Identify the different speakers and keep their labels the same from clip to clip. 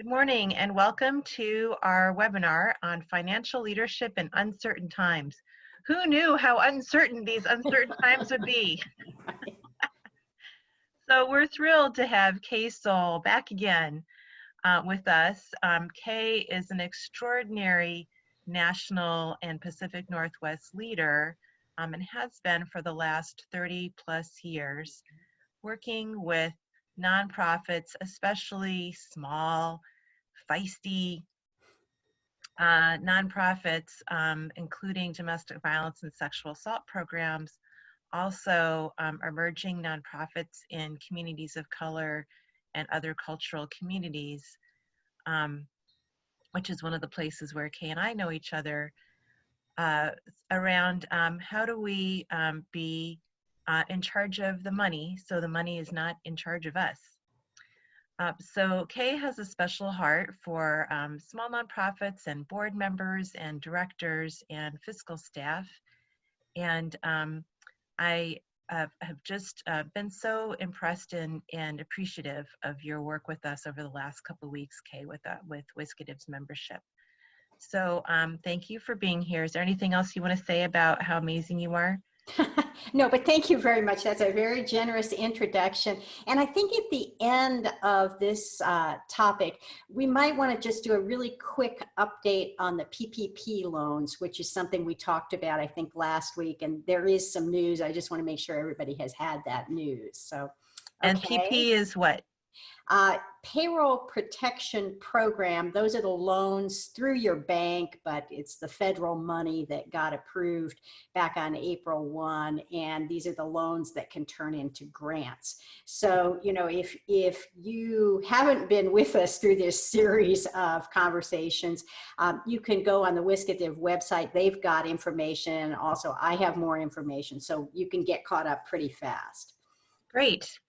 Speaker 1: Good morning and welcome to our webinar on financial leadership in uncertain times. Who knew how uncertain these uncertain times would be? So we're thrilled to have Kay Soul back again with us. Kay is an extraordinary national and Pacific Northwest leader and has been for the last 30 plus years, working with nonprofits, especially small, feisty nonprofits, including domestic violence and sexual assault programs, also emerging nonprofits in communities of color and other cultural communities, which is one of the places where Kay and I know each other, around how do we be in charge of the money so the money is not in charge of us. So Kay has a special heart for small nonprofits and board members and directors and fiscal staff. And I have just been so impressed and appreciative of your work with us over the last couple of weeks, Kay, with WSCDIV's membership. So thank you for being here. Is there anything else you want to say about how amazing you are?
Speaker 2: No, but thank you very much. That's a very generous introduction. And I think at the end of this topic, we might want to just do a really quick update on the PPP loans, which is something we talked about, I think, last week. And there is some news. I just want to make sure everybody has had that news. So, okay.
Speaker 1: And PP is what?
Speaker 2: Payroll Protection Program. Those are the loans through your bank, but it's the federal money that got approved back on April 1. And these are the loans that can turn into grants. So, you know, if you haven't been with us through this series of conversations, you can go on the WSCDIV website. They've got information. Also, I have more information, so you can get caught up pretty fast.
Speaker 1: Great.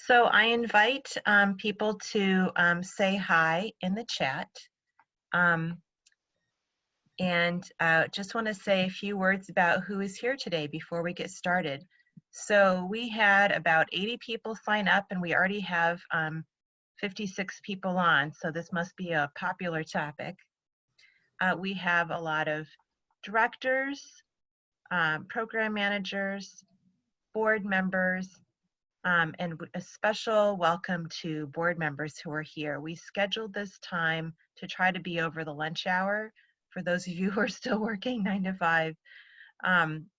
Speaker 1: So I invite people to say hi in the chat. And just want to say a few words about who is here today before we get started. So we had about 80 people sign up and we already have 56 people on. So this must be a popular topic. We have a lot of directors, program managers, board members, and a special welcome to board members who are here. We scheduled this time to try to be over the lunch hour for those of you who are still working 9 to 5,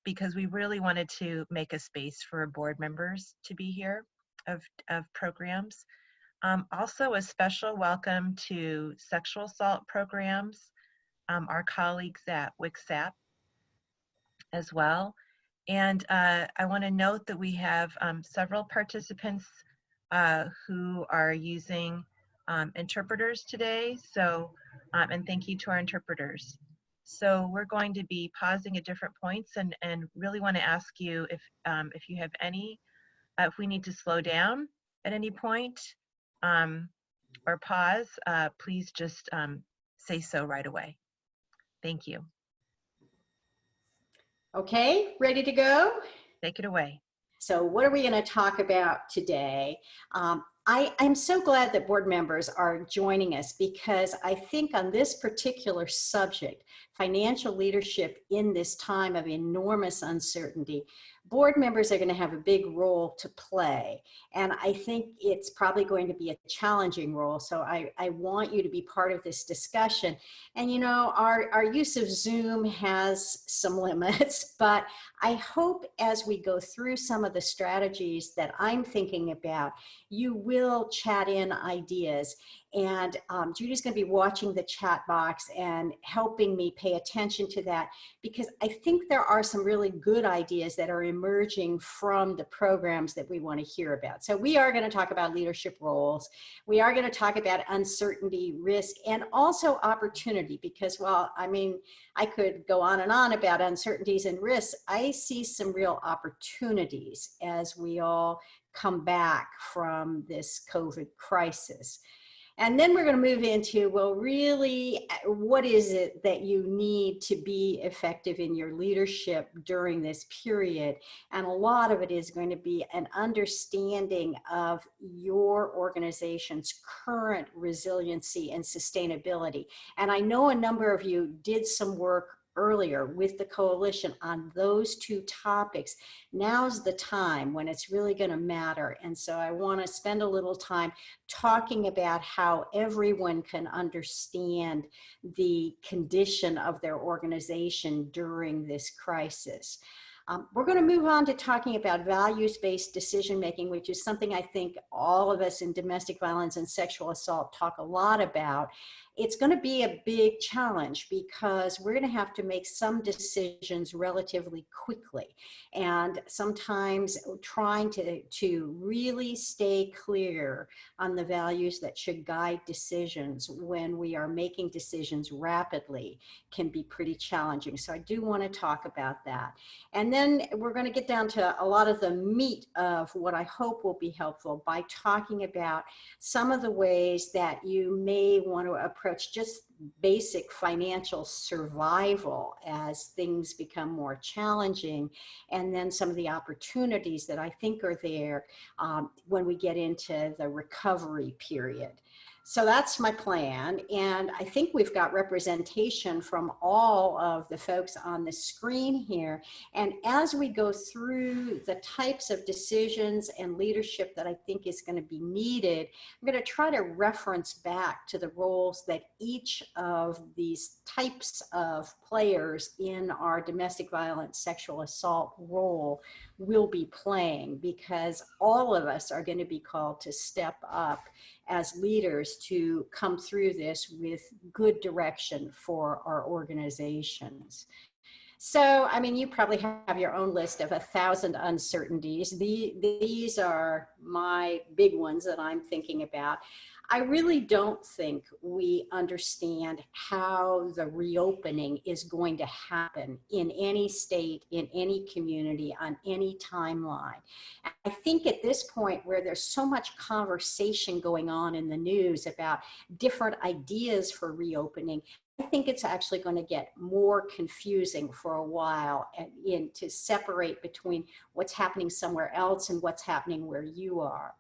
Speaker 1: because we really wanted to make a space for board members to be here of programs. Also a special welcome to sexual assault programs, our colleagues at WCSAP as well. And I want to note that we have several participants who are using interpreters today. So, and thank you to our interpreters. So we're going to be pausing at different points and really want to ask you if you have any, if we need to slow down at any point or pause, please just say so right away. Thank you.
Speaker 2: Okay, ready to go?
Speaker 1: Take it away.
Speaker 2: So what are we going to talk about today? I'm so glad that board members are joining us because I think on this particular subject, financial leadership in this time of enormous uncertainty, board members are going to have a big role to play. And I think it's probably going to be a challenging role. So I want you to be part of this discussion. And you know, our use of Zoom has some limits, but I hope as we go through some of the strategies that I'm thinking about, you will chat in ideas. And Judy's going to be watching the chat box and helping me pay attention to that, because I think there are some really good ideas that are emerging from the programs that we want to hear about. So we are going to talk about leadership roles. We are going to talk about uncertainty, risk, and also opportunity, because while, I mean, I could go on and on about uncertainties and risks, I see some real opportunities as we all come back from this COVID crisis. And then we're going to move into, well, really, what is it that you need to be effective in your leadership during this period? And a lot of it is going to be an understanding of your organization's current resiliency and sustainability. And I know a number of you did some work earlier with the coalition on those two topics. Now's the time when it's really going to matter. And so I want to spend a little time talking about how everyone can understand the condition of their organization during this crisis. We're going to move on to talking about values-based decision-making, which is something I think all of us in domestic violence and sexual assault talk a lot about. It's going to be a big challenge because we're going to have to make some decisions relatively quickly. And sometimes trying to really stay clear on the values that should guide decisions when we are making decisions rapidly can be pretty challenging. So I do want to talk about that. And then we're going to get down to a lot of the meat of what I hope will be helpful by talking about some of the ways that you may want to approach just basic financial survival as things become more challenging, and then some of the opportunities that I think are there when we get into the recovery period. So that's my plan, and I think we've got representation from all of the folks on the screen here. And as we go through the types of decisions and leadership that I think is going to be needed, I'm going to try to reference back to the roles that each of these types of players in our domestic violence, sexual assault role will be playing, because all of us are going to be called to step up as leaders to come through this with good direction for our organizations. So, I mean, you probably have your own list of 1,000 uncertainties. These are my big ones that I'm thinking about. I really don't think we understand how the reopening is going to happen in any state, in any community, on any timeline. I think at this point, where there's so much conversation going on in the news about different ideas for reopening, I think it's actually going to get more confusing for a while and to separate between what's happening somewhere else and what's happening where you are.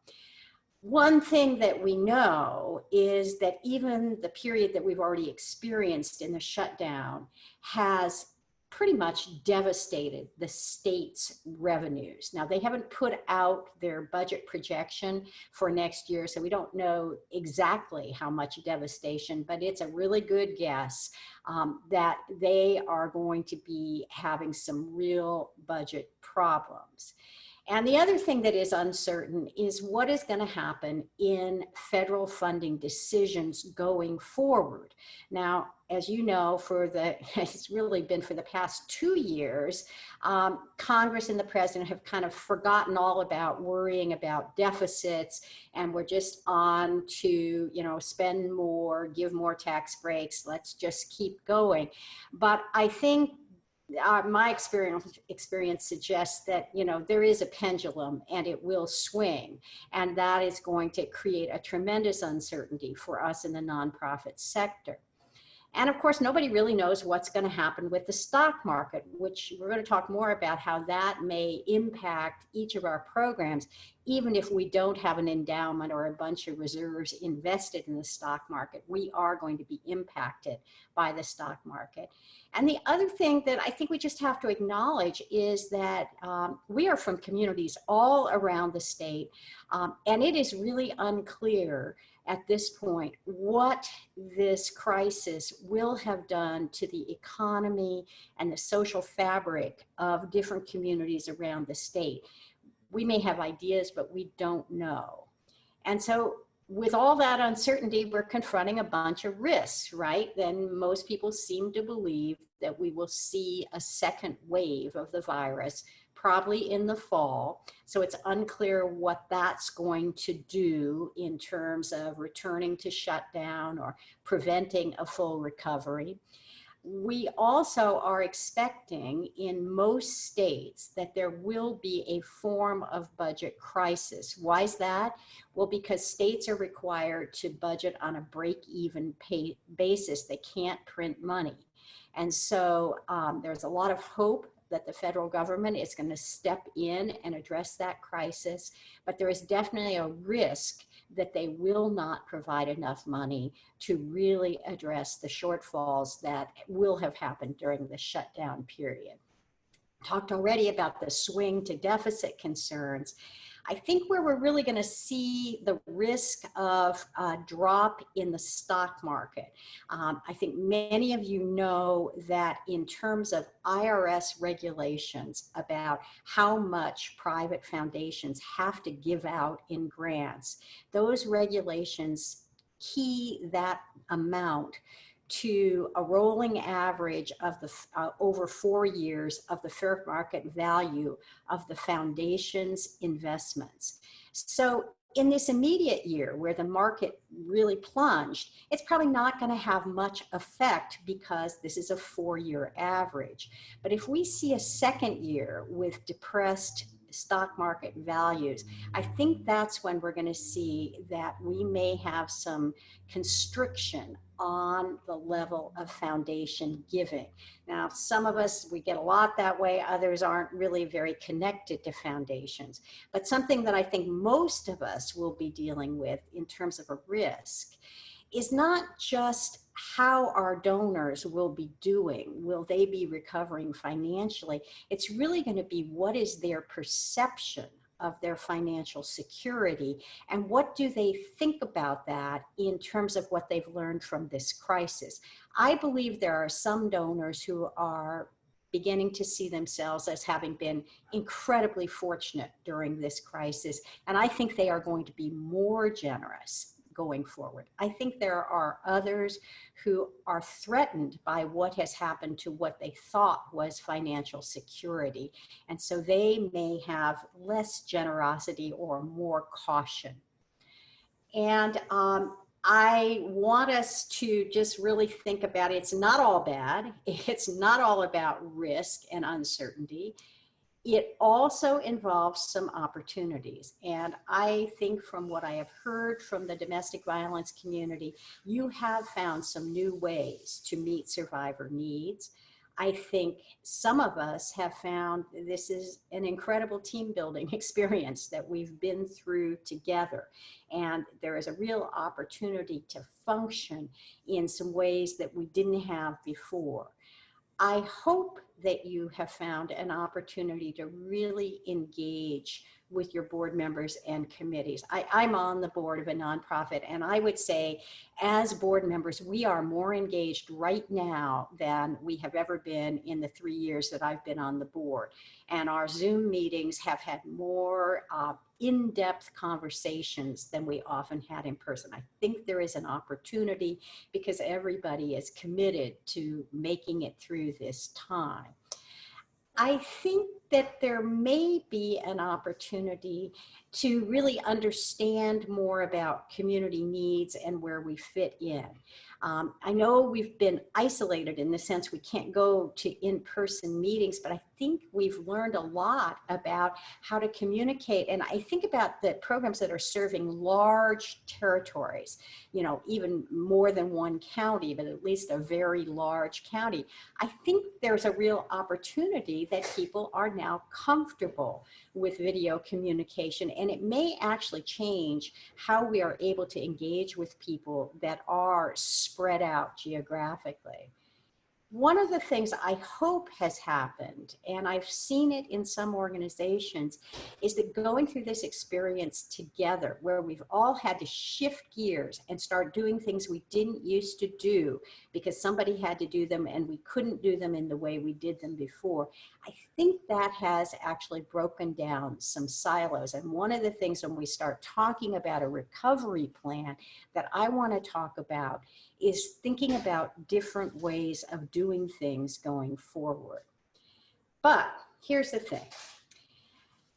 Speaker 2: One thing that we know is that even the period that we've already experienced in the shutdown has pretty much devastated the state's revenues. Now, they haven't put out their budget projection for next year, so we don't know exactly how much devastation, but it's a really good guess that they are going to be having some real budget problems. And the other thing that is uncertain is what is going to happen in federal funding decisions going forward. Now, as you know, it's really been for the past 2 years, Congress and the president have kind of forgotten all about worrying about deficits, and we're just on to, spend more, give more tax breaks, let's just keep going. But I think my experience suggests that, there is a pendulum and it will swing, and that is going to create a tremendous uncertainty for us in the nonprofit sector. And of course, nobody really knows what's going to happen with the stock market, which we're going to talk more about how that may impact each of our programs, even if we don't have an endowment or a bunch of reserves invested in the stock market. We are going to be impacted by the stock market. And the other thing that I think we just have to acknowledge is that we are from communities all around the state, and it is really unclear at this point what this crisis will have done to the economy and the social fabric of different communities around the state. We may have ideas, but we don't know. And so with all that uncertainty, we're confronting a bunch of risks, right? Then most people seem to believe that we will see a second wave of the virus, probably in the fall. So it's unclear what that's going to do in terms of returning to shutdown or preventing a full recovery. We also are expecting in most states that there will be a form of budget crisis. Why is that? Well, because states are required to budget on a break-even basis. They can't print money. And so there's a lot of hope that the federal government is going to step in and address that crisis, but there is definitely a risk that they will not provide enough money to really address the shortfalls that will have happened during the shutdown period. Talked already about the swing to deficit concerns. I think where we're really going to see the risk of a drop in the stock market. I think many of you know that in terms of IRS regulations about how much private foundations have to give out in grants, those regulations key that amount to a rolling average of the over 4 years of the fair market value of the foundation's investments. So in this immediate year where the market really plunged, it's probably not going to have much effect because this is a 4-year average. But if we see a second year with depressed stock market values, I think that's when we're going to see that we may have some constriction on the level of foundation giving. Now, some of us, we get a lot that way. Others aren't really very connected to foundations. But something that I think most of us will be dealing with in terms of a risk is not just how our donors will be doing. Will they be recovering financially? It's really going to be what is their perception of their financial security, and what do they think about that in terms of what they've learned from this crisis. I believe there are some donors who are beginning to see themselves as having been incredibly fortunate during this crisis, and I think they are going to be more generous going forward. I think there are others who are threatened by what has happened to what they thought was financial security. And so they may have less generosity or more caution. And I want us to just really think about it. It's not all bad. It's not all about risk and uncertainty. It also involves some opportunities. And I think from what I have heard from the domestic violence community, you have found some new ways to meet survivor needs. I think some of us have found this is an incredible team building experience that we've been through together. And there is a real opportunity to function in some ways that we didn't have before. I hope that you have found an opportunity to really engage with your board members and committees. I'm on the board of a nonprofit, and I would say as board members, we are more engaged right now than we have ever been in the 3 years that I've been on the board. And our Zoom meetings have had more in-depth conversations than we often had in person. I think there is an opportunity because everybody is committed to making it through this time. I think that there may be an opportunity to really understand more about community needs and where we fit in. I know we've been isolated in the sense we can't go to in-person meetings, but I think we've learned a lot about how to communicate. And I think about the programs that are serving large territories, you know, even more than one county, but at least a very large county. I think there's a real opportunity that people are now comfortable with video communication, and it may actually change how we are able to engage with people that are spread out geographically. One of the things I hope has happened, and I've seen it in some organizations, is that going through this experience together, where we've all had to shift gears and start doing things we didn't used to do because somebody had to do them and we couldn't do them in the way we did them before, I think that has actually broken down some silos. And one of the things when we start talking about a recovery plan that I want to talk about is thinking about different ways of doing things going forward. But here's the thing.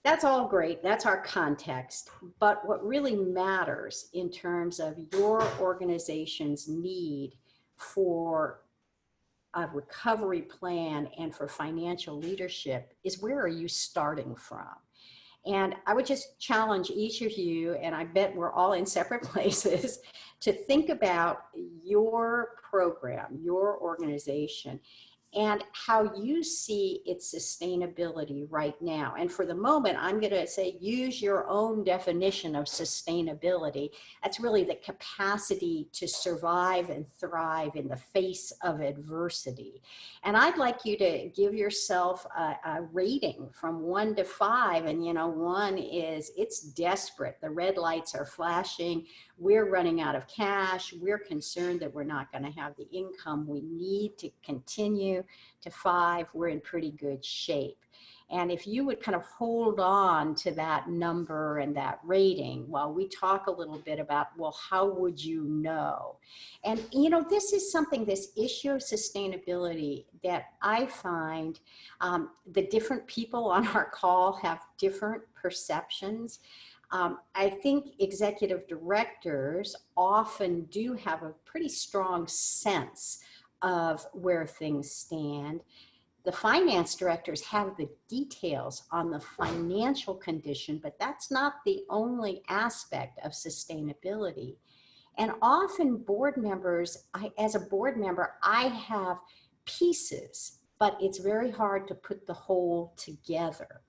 Speaker 2: That's all great. That's our context. But what really matters in terms of your organization's need for a recovery plan and for financial leadership is, where are you starting from? And I would just challenge each of you, and I bet we're all in separate places, to think about your program, your organization, and how you see its sustainability right now. And for the moment, I'm going to say, use your own definition of sustainability. That's really the capacity to survive and thrive in the face of adversity. And I'd like you to give yourself a rating from 1 to 5. And, you know, 1 is it's desperate. The red lights are flashing. We're running out of cash. We're concerned that we're not going to have the income we need to continue. To 5, we're in pretty good shape. And if you would kind of hold on to that number and that rating while we talk a little bit about, well, how would you know? And, you know, this is something, this issue of sustainability, that I find the different people on our call have different perceptions. I think executive directors often do have a pretty strong sense of where things stand. The finance directors have the details on the financial condition, but that's not the only aspect of sustainability. And often board members, as a board member, I have pieces, but it's very hard to put the whole together.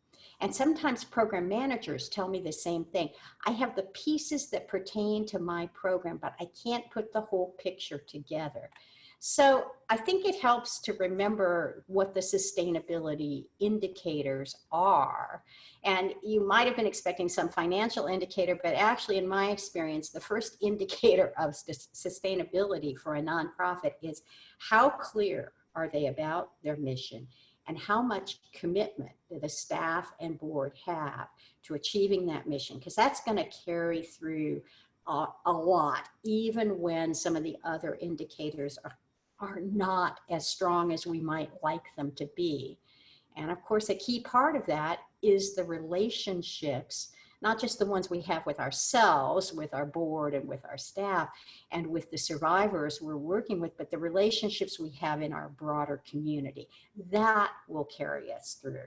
Speaker 2: And sometimes program managers tell me the same thing. I have the pieces that pertain to my program, but I can't put the whole picture together. So I think it helps to remember what the sustainability indicators are. And you might have been expecting some financial indicator, but actually in my experience, the first indicator of sustainability for a nonprofit is how clear are they about their mission, and how much commitment do the staff and board have to achieving that mission? Because that's going to carry through a lot, even when some of the other indicators are not as strong as we might like them to be. And of course, a key part of that is the relationships, not just the ones we have with ourselves, with our board and with our staff, and with the survivors we're working with, but the relationships we have in our broader community. That will carry us through.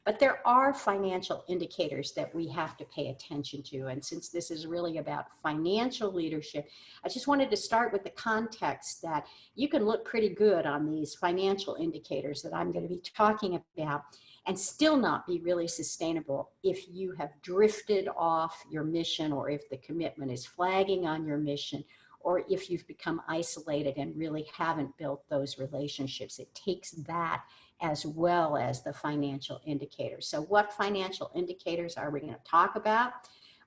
Speaker 2: But there are financial indicators that we have to pay attention to. And since this is really about financial leadership, I just wanted to start with the context that you can look pretty good on these financial indicators that I'm going to be talking about and still not be really sustainable if you have drifted off your mission, or if the commitment is flagging on your mission, or if you've become isolated and really haven't built those relationships. It takes that as well as the financial indicators. So what financial indicators are we going to talk about?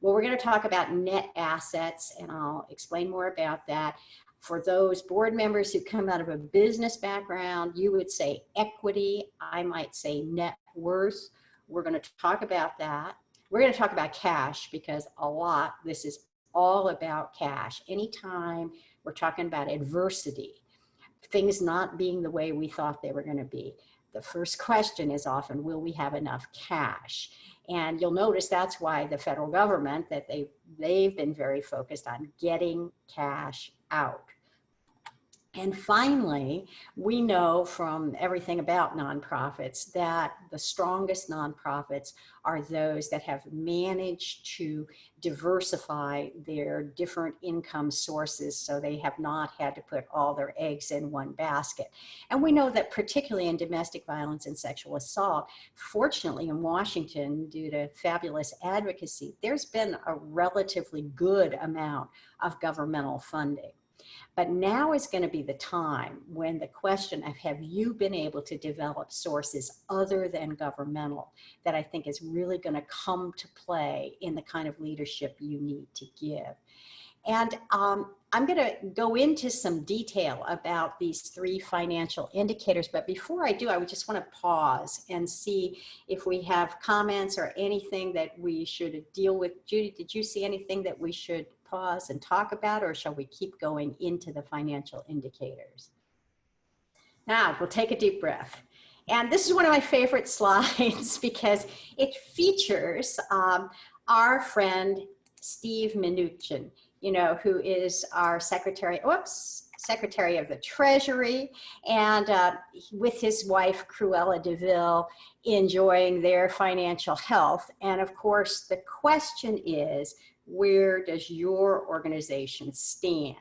Speaker 2: Well, we're going to talk about net assets, and I'll explain more about that. For those board members who come out of a business background, you would say equity. I might say net worth. We're going to talk about that. We're going to talk about cash, because this is all about cash. Anytime we're talking about adversity, things not being the way we thought they were going to be, the first question is often, will we have enough cash? And you'll notice that's why the federal government, that they've been very focused on getting cash out. And finally, we know from everything about nonprofits that the strongest nonprofits are those that have managed to diversify their different income sources, so they have not had to put all their eggs in one basket. And we know that particularly in domestic violence and sexual assault, fortunately in Washington, due to fabulous advocacy, there's been a relatively good amount of governmental funding. But now is going to be the time when the question of, have you been able to develop sources other than governmental, that I think is really going to come to play in the kind of leadership you need to give. And I'm going to go into some detail about these 3 financial indicators. But before I do, I would just want to pause and see if we have comments or anything that we should deal with. Judy, did you see anything that we should pause and talk about, or shall we keep going into the financial indicators? Now, we'll take a deep breath. And this is one of my favorite slides because it features our friend Steve Mnuchin, who is our secretary. Whoops, Secretary of the Treasury, and with his wife, Cruella DeVille, enjoying their financial health. And of course, the question is, where does your organization stand?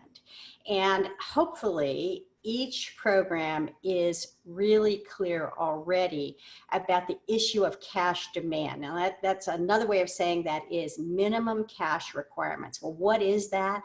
Speaker 2: And hopefully, each program is really clear already about the issue of cash demand. Now, that's another way of saying that is minimum cash requirements. Well, what is that?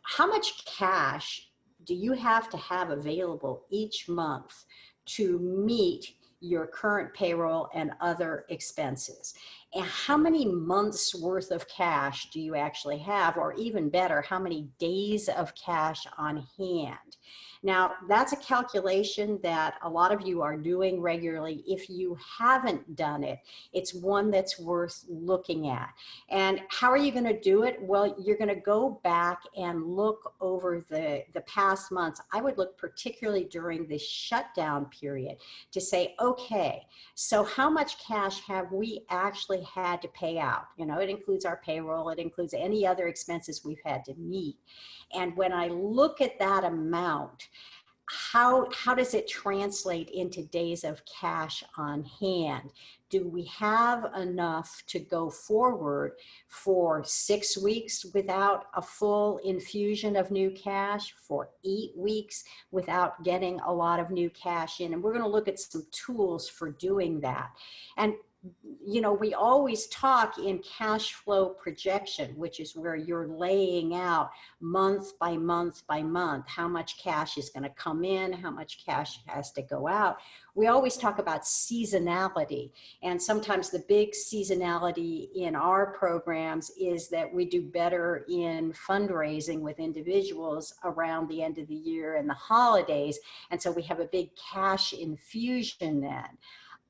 Speaker 2: How much cash do you have to have available each month to meet your current payroll and other expenses? And how many months worth of cash do you actually have? Or even better, how many days of cash on hand? Now, that's a calculation that a lot of you are doing regularly. If you haven't done it, it's one that's worth looking at. And how are you going to do it? Well, you're going to go back and look over the past months. I would look particularly during the shutdown period to say, okay, so how much cash have we actually had to pay out? You know, it includes our payroll, it includes any other expenses we've had to meet. And when I look at that amount, how does it translate into days of cash on hand? Do we have enough to go forward for 6 weeks without a full infusion of new cash, for 8 weeks without getting a lot of new cash in? And we're going to look at some tools for doing that. And you know, we always talk in cash flow projection, which is where you're laying out month by month by month how much cash is going to come in, how much cash has to go out. We always talk about seasonality, and sometimes the big seasonality in our programs is that we do better in fundraising with individuals around the end of the year and the holidays, and so we have a big cash infusion then.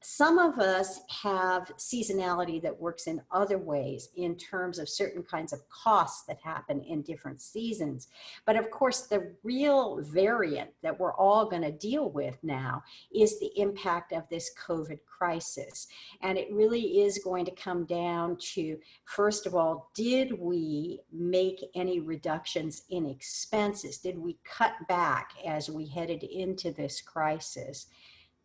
Speaker 2: Some of us have seasonality that works in other ways in terms of certain kinds of costs that happen in different seasons. But of course, the real variant that we're all going to deal with now is the impact of this COVID crisis. And it really is going to come down to, first of all, did we make any reductions in expenses? Did we cut back as we headed into this crisis?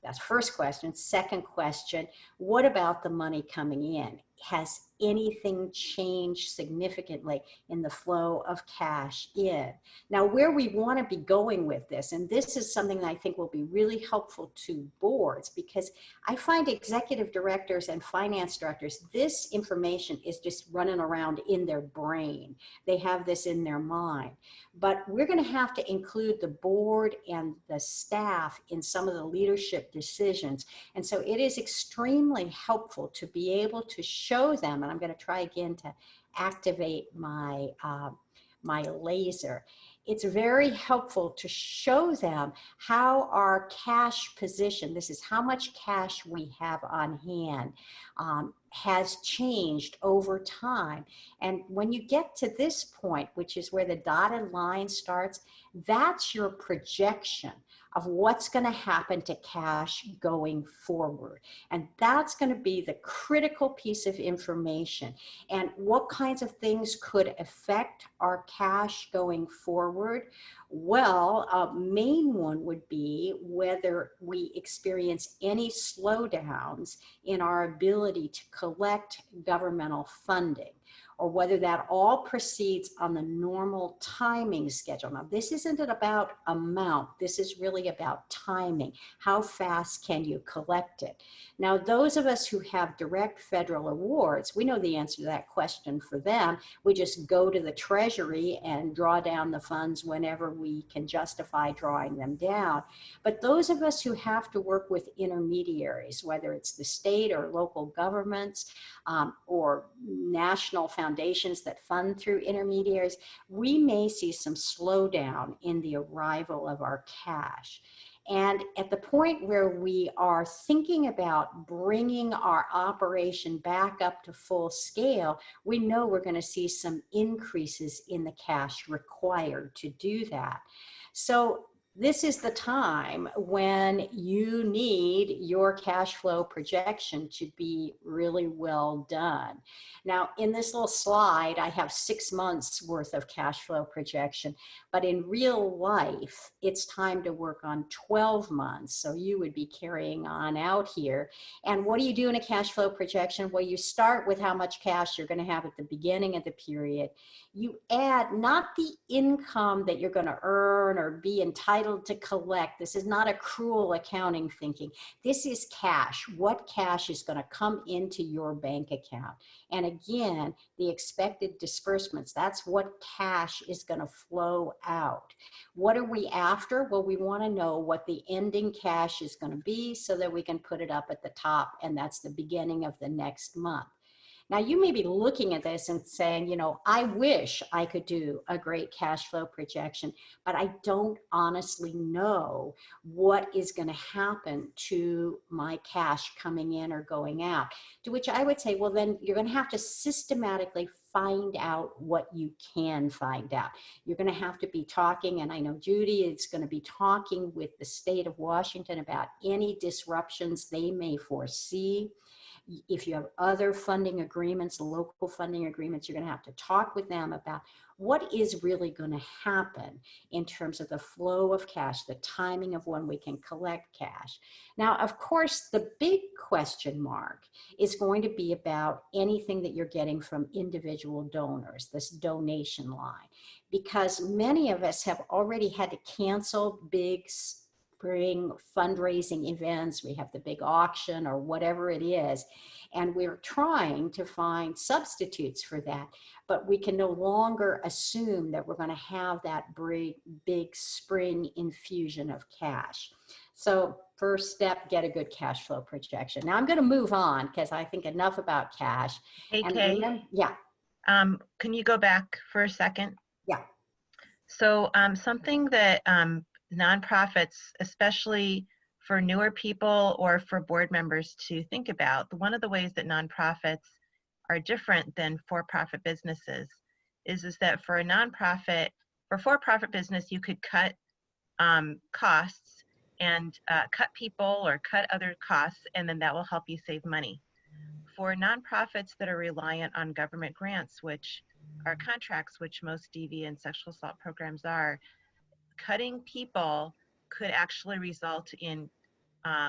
Speaker 2: That's first question. Second question, what about the money coming in? Has anything changed significantly in the flow of cash in? Now, where we want to be going with this, and this is something that I think will be really helpful to boards, because I find executive directors and finance directors, this information is just running around in their brain. They have this in their mind. But we're going to have to include the board and the staff in some of the leadership decisions. And so it is extremely helpful to be able to show them, and I'm going to try again to activate my, my laser. It's very helpful to show them how our cash position, this is how much cash we have on hand, has changed over time. And when you get to this point, which is where the dotted line starts, that's your projection of what's going to happen to cash going forward. And that's going to be the critical piece of information. And what kinds of things could affect our cash going forward? Well, a main one would be whether we experience any slowdowns in our ability to collect governmental funding, or whether that all proceeds on the normal timing schedule. Now, this isn't about amount. This is really about timing. How fast can you collect it? Now, those of us who have direct federal awards, we know the answer to that question for them. We just go to the Treasury and draw down the funds whenever we can justify drawing them down. But those of us who have to work with intermediaries, whether it's the state or local governments, or national foundations that fund through intermediaries, we may see some slowdown in the arrival of our cash. And at the point where we are thinking about bringing our operation back up to full scale, we know we're going to see some increases in the cash required to do that. So this is the time when you need your cash flow projection to be really well done. Now, in this little slide, I have 6 months worth of cash flow projection, but in real life, it's time to work on 12 months. So you would be carrying on out here. And what do you do in a cash flow projection? Well, you start with how much cash you're going to have at the beginning of the period. You add not the income that you're going to earn or be entitled to collect. This is not accrual accounting thinking. This is cash. What cash is going to come into your bank account? And again, the expected disbursements, that's what cash is going to flow out. What are we after? Well, we want to know what the ending cash is going to be so that we can put it up at the top, and that's the beginning of the next month. Now, you may be looking at this and saying, you know, I wish I could do a great cash flow projection, but I don't honestly know what is going to happen to my cash coming in or going out. To which I would say, well, then you're going to have to systematically find out what you can find out. You're going to have to be talking, and I know Judy is going to be talking with the state of Washington about any disruptions they may foresee. If you have other funding agreements, local funding agreements, you're going to have to talk with them about what is really going to happen in terms of the flow of cash, the timing of when we can collect cash. Now, of course, the big question mark is going to be about anything that you're getting from individual donors, this donation line, because many of us have already had to cancel big spring fundraising events. We have the big auction or whatever it is, and we're trying to find substitutes for that, but we can no longer assume that we're going to have that big spring infusion of cash. So first step, get a good cash flow projection. Now I'm going to move on because I think enough about cash.
Speaker 1: Hey,
Speaker 2: And
Speaker 1: Kay,
Speaker 2: remember, yeah,
Speaker 1: can you go back for a second?
Speaker 2: yeah.
Speaker 1: So something that nonprofits, especially for newer people or for board members to think about, one of the ways that nonprofits are different than for-profit businesses is that for a nonprofit, for for-profit business, you could cut costs and cut people or cut other costs, and then that will help you save money. For nonprofits that are reliant on government grants, which are contracts, which most DV and sexual assault programs are, cutting people could actually result in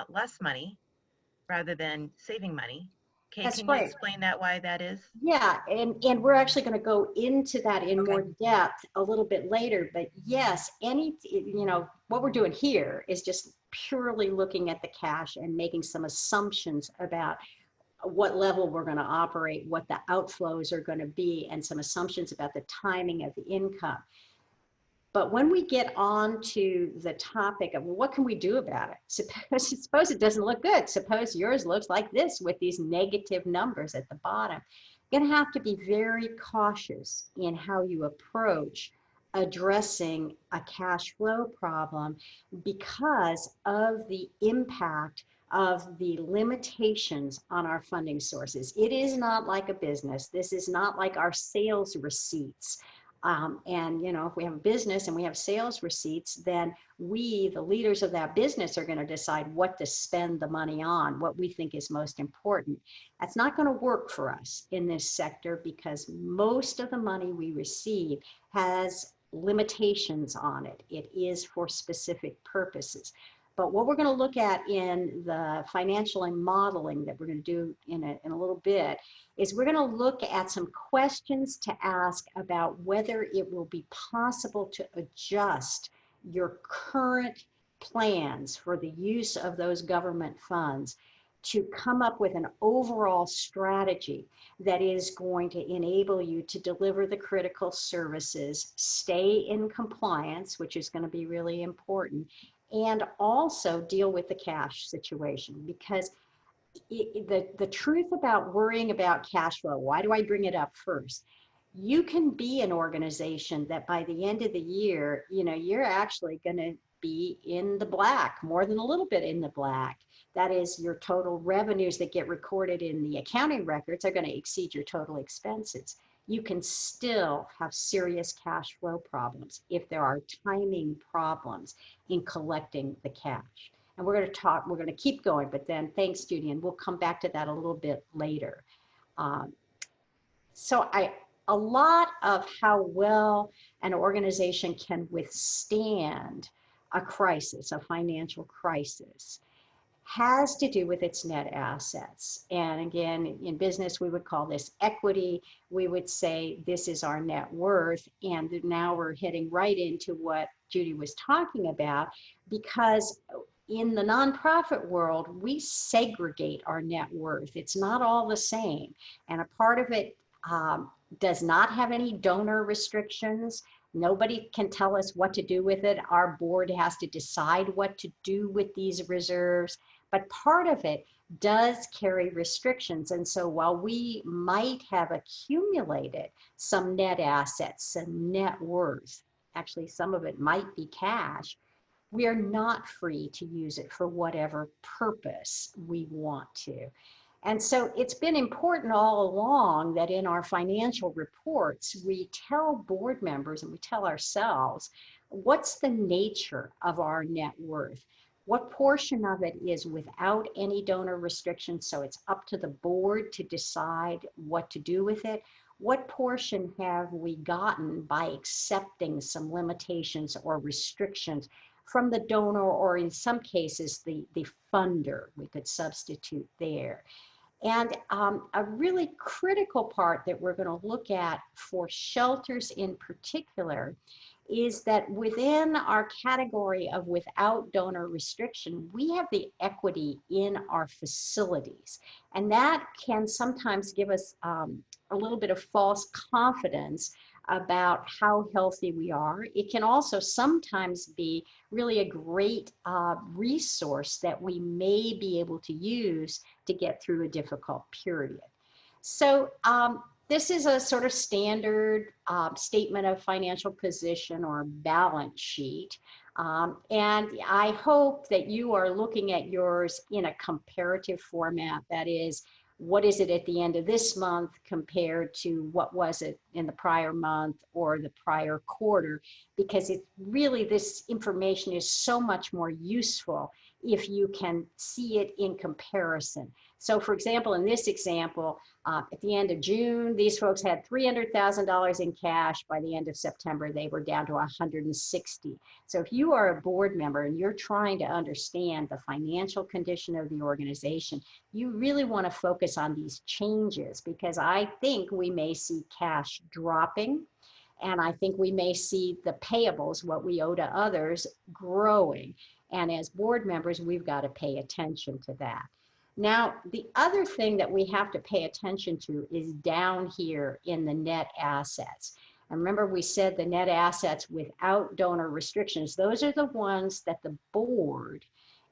Speaker 1: less money rather than saving money. Okay,
Speaker 2: That's
Speaker 1: can you
Speaker 2: right.
Speaker 1: explain that, why that is?
Speaker 2: Yeah, and we're actually going to go into that in
Speaker 1: Okay.
Speaker 2: more depth a little bit later. But yes, what we're doing here is just purely looking at the cash and making some assumptions about what level we're going to operate, what the outflows are going to be, and some assumptions about the timing of the income. But when we get on to the topic of, well, what can we do about it? Suppose it doesn't look good. Suppose yours looks like this with these negative numbers at the bottom. You're going to have to be very cautious in how you approach addressing a cash flow problem because of the impact of the limitations on our funding sources. It is not like a business. This is not like our sales receipts. If we have a business and we have sales receipts, then we, the leaders of that business, are going to decide what to spend the money on, what we think is most important. That's not going to work for us in this sector because most of the money we receive has limitations on it. It is for specific purposes. But what we're going to look at in the financial and modeling that we're going to do in a little bit is we're going to look at some questions to ask about whether it will be possible to adjust your current plans for the use of those government funds to come up with an overall strategy that is going to enable you to deliver the critical services, stay in compliance, which is going to be really important, and also deal with the cash situation. Because the truth about worrying about cash flow, why do I bring it up first? You can be an organization that by the end of the year, you're actually going to be in the black, more than a little bit in the black. That is, your total revenues that get recorded in the accounting records are going to exceed your total expenses. you can still have serious cash flow problems if there are timing problems in collecting the cash. And we're going to keep going, but then thanks, Judy, and we'll come back to that a little bit later. Um, so a lot of how well an organization can withstand a crisis, a financial crisis, has to do with its net assets. And again, in business, we would call this equity. We would say this is our net worth. And now we're heading right into what Judy was talking about, because in the nonprofit world, we segregate our net worth. It's not all the same. And a part of it does not have any donor restrictions. Nobody can tell us what to do with it. Our board has to decide what to do with these reserves. But part of it does carry restrictions. And so while we might have accumulated some net assets, some net worth, actually some of it might be cash, we are not free to use it for whatever purpose we want to. And so it's been important all along that in our financial reports, we tell board members and we tell ourselves, what's the nature of our net worth? What portion of it is without any donor restrictions, so it's up to the board to decide what to do with it? What portion have we gotten by accepting some limitations or restrictions from the donor, or in some cases, the funder? We could substitute there. And a really critical part that we're going to look at for shelters in particular is that within our category of without donor restriction, we have the equity in our facilities. And that can sometimes give us a little bit of false confidence about how healthy we are. It can also sometimes be really a great resource that we may be able to use to get through a difficult period. So this is a sort of standard statement of financial position or balance sheet. And I hope that you are looking at yours in a comparative format. That is, what is it at the end of this month compared to what was it in the prior month or the prior quarter? Because it really, this information is so much more useful if you can see it in comparison. So for example, in this example, at the end of June, these folks had $300,000 in cash. By the end of September, they were down to 160. So if you are a board member and you're trying to understand the financial condition of the organization, you really want to focus on these changes, because I think we may see cash dropping, and I think we may see the payables, what we owe to others, growing. And as board members, we've got to pay attention to that. Now, the other thing that we have to pay attention to is down here in the net assets. And remember, we said the net assets without donor restrictions, those are the ones that the board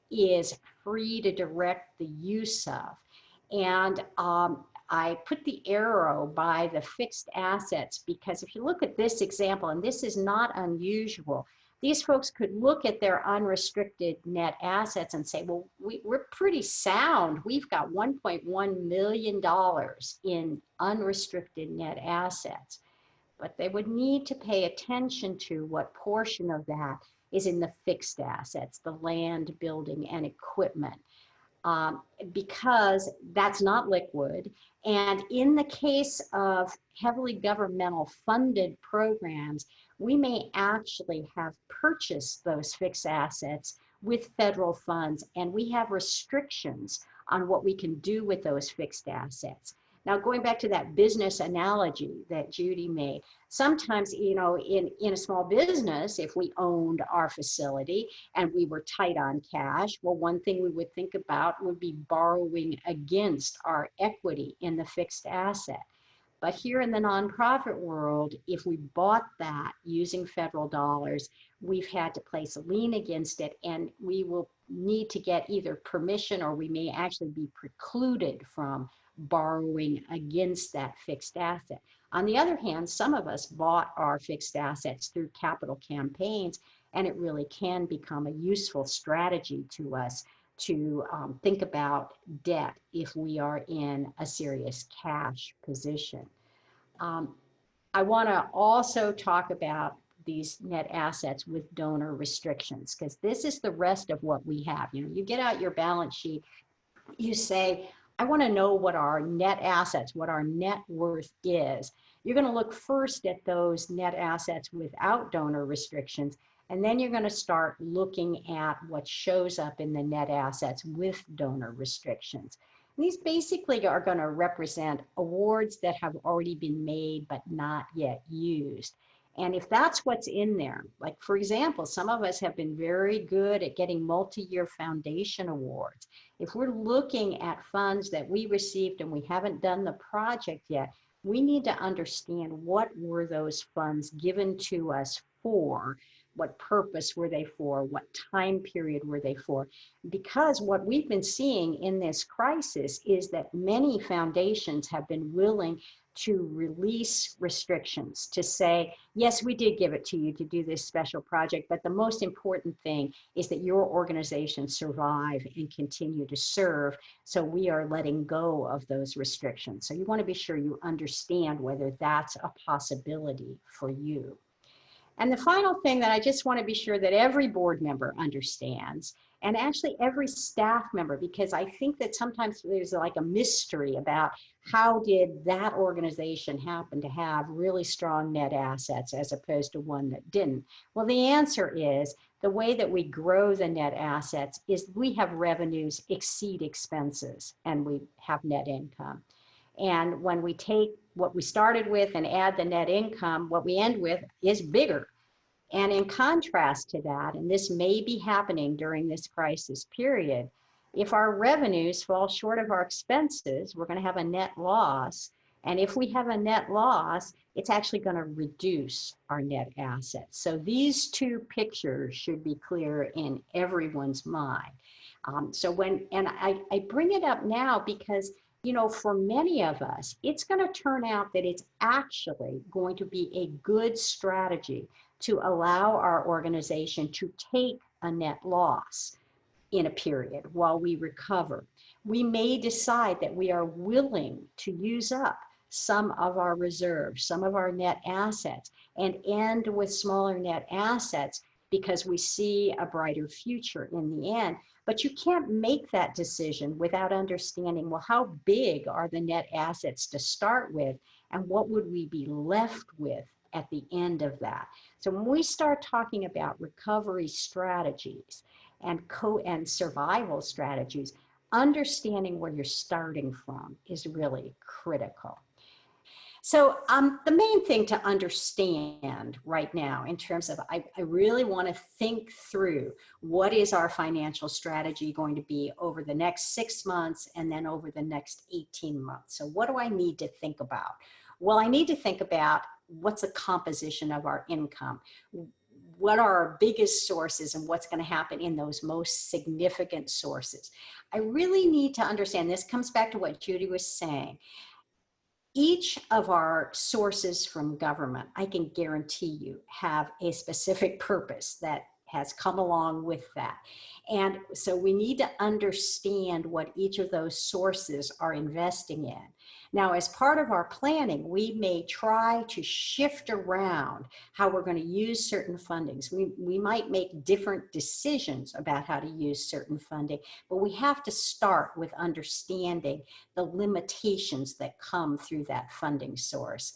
Speaker 2: is free to direct the use of. And I put the arrow by the fixed assets because if you look at this example, and this is not unusual, these folks could look at their unrestricted net assets and say, well, we're pretty sound. We've got $1.1 million in unrestricted net assets. But they would need to pay attention to what portion of that is in the fixed assets, the land, building, and equipment. Because that's not liquid. And in the case of heavily governmental funded programs, we may actually have purchased those fixed assets with federal funds, and we have restrictions on what we can do with those fixed assets. Now, going back to that business analogy that Judy made, sometimes, you know, in a small business, if we owned our facility and we were tight on cash, well, one thing we would think about would be borrowing against our equity in the fixed asset. But here in the nonprofit world, if we bought that using federal dollars, we've had to place a lien against it, and we will need to get either permission or we may actually be precluded from borrowing against that fixed asset. On the other hand, some of us bought our fixed assets through capital campaigns, and it really can become a useful strategy to us to think about debt if we are in a serious cash position. I want to also talk about these net assets with donor restrictions, because this is the rest of what we have. You know, you get out your balance sheet, you say, I want to know what our net assets, what our net worth is. You're going to look first at those net assets without donor restrictions, and then you're going to start looking at what shows up in the net assets with donor restrictions. These basically are going to represent awards that have already been made but not yet used. And if that's what's in there, like for example, some of us have been very good at getting multi-year foundation awards. If we're looking at funds that we received and we haven't done the project yet, we need to understand what were those funds given to us for, what purpose were they for, what time period were they for? Because what we've been seeing in this crisis is that many foundations have been willing to release restrictions, to say, yes, we did give it to you to do this special project, but the most important thing is that your organization survive and continue to serve. So we are letting go of those restrictions. So you want to be sure you understand whether that's a possibility for you. And the final thing that I just want to be sure that every board member understands, and actually every staff member, because I think that sometimes there's like a mystery about how did that organization happen to have really strong net assets as opposed to one that didn't. Well, the answer is the way that we grow the net assets is we have revenues exceed expenses and we have net income. And when we take what we started with and add the net income, what we end with is bigger. And in contrast to that, and this may be happening during this crisis period, if our revenues fall short of our expenses, we're going to have a net loss. And if we have a net loss, it's actually going to reduce our net assets. So these two pictures should be clear in everyone's mind. I bring it up now because, you know, for many of us, it's going to turn out that it's actually going to be a good strategy to allow our organization to take a net loss in a period while we recover. We may decide that we are willing to use up some of our reserves, some of our net assets, and end with smaller net assets because we see a brighter future in the end. But you can't make that decision without understanding, well, how big are the net assets to start with, and what would we be left with at the end of that? So when we start talking about recovery strategies and survival strategies, understanding where you're starting from is really critical. So the main thing to understand right now in terms of, I really want to think through what is our financial strategy going to be over the next 6 months and then over the next 18 months. So what do I need to think about? Well, I need to think about what's the composition of our income. What are our biggest sources and what's going to happen in those most significant sources? I really need to understand, this comes back to what Judy was saying. Each of our sources from government, I can guarantee you, have a specific purpose that has come along with that. And so we need to understand what each of those sources are investing in. Now, as part of our planning, we may try to shift around how we're going to use certain fundings. We might make different decisions about how to use certain funding, but we have to start with understanding the limitations that come through that funding source.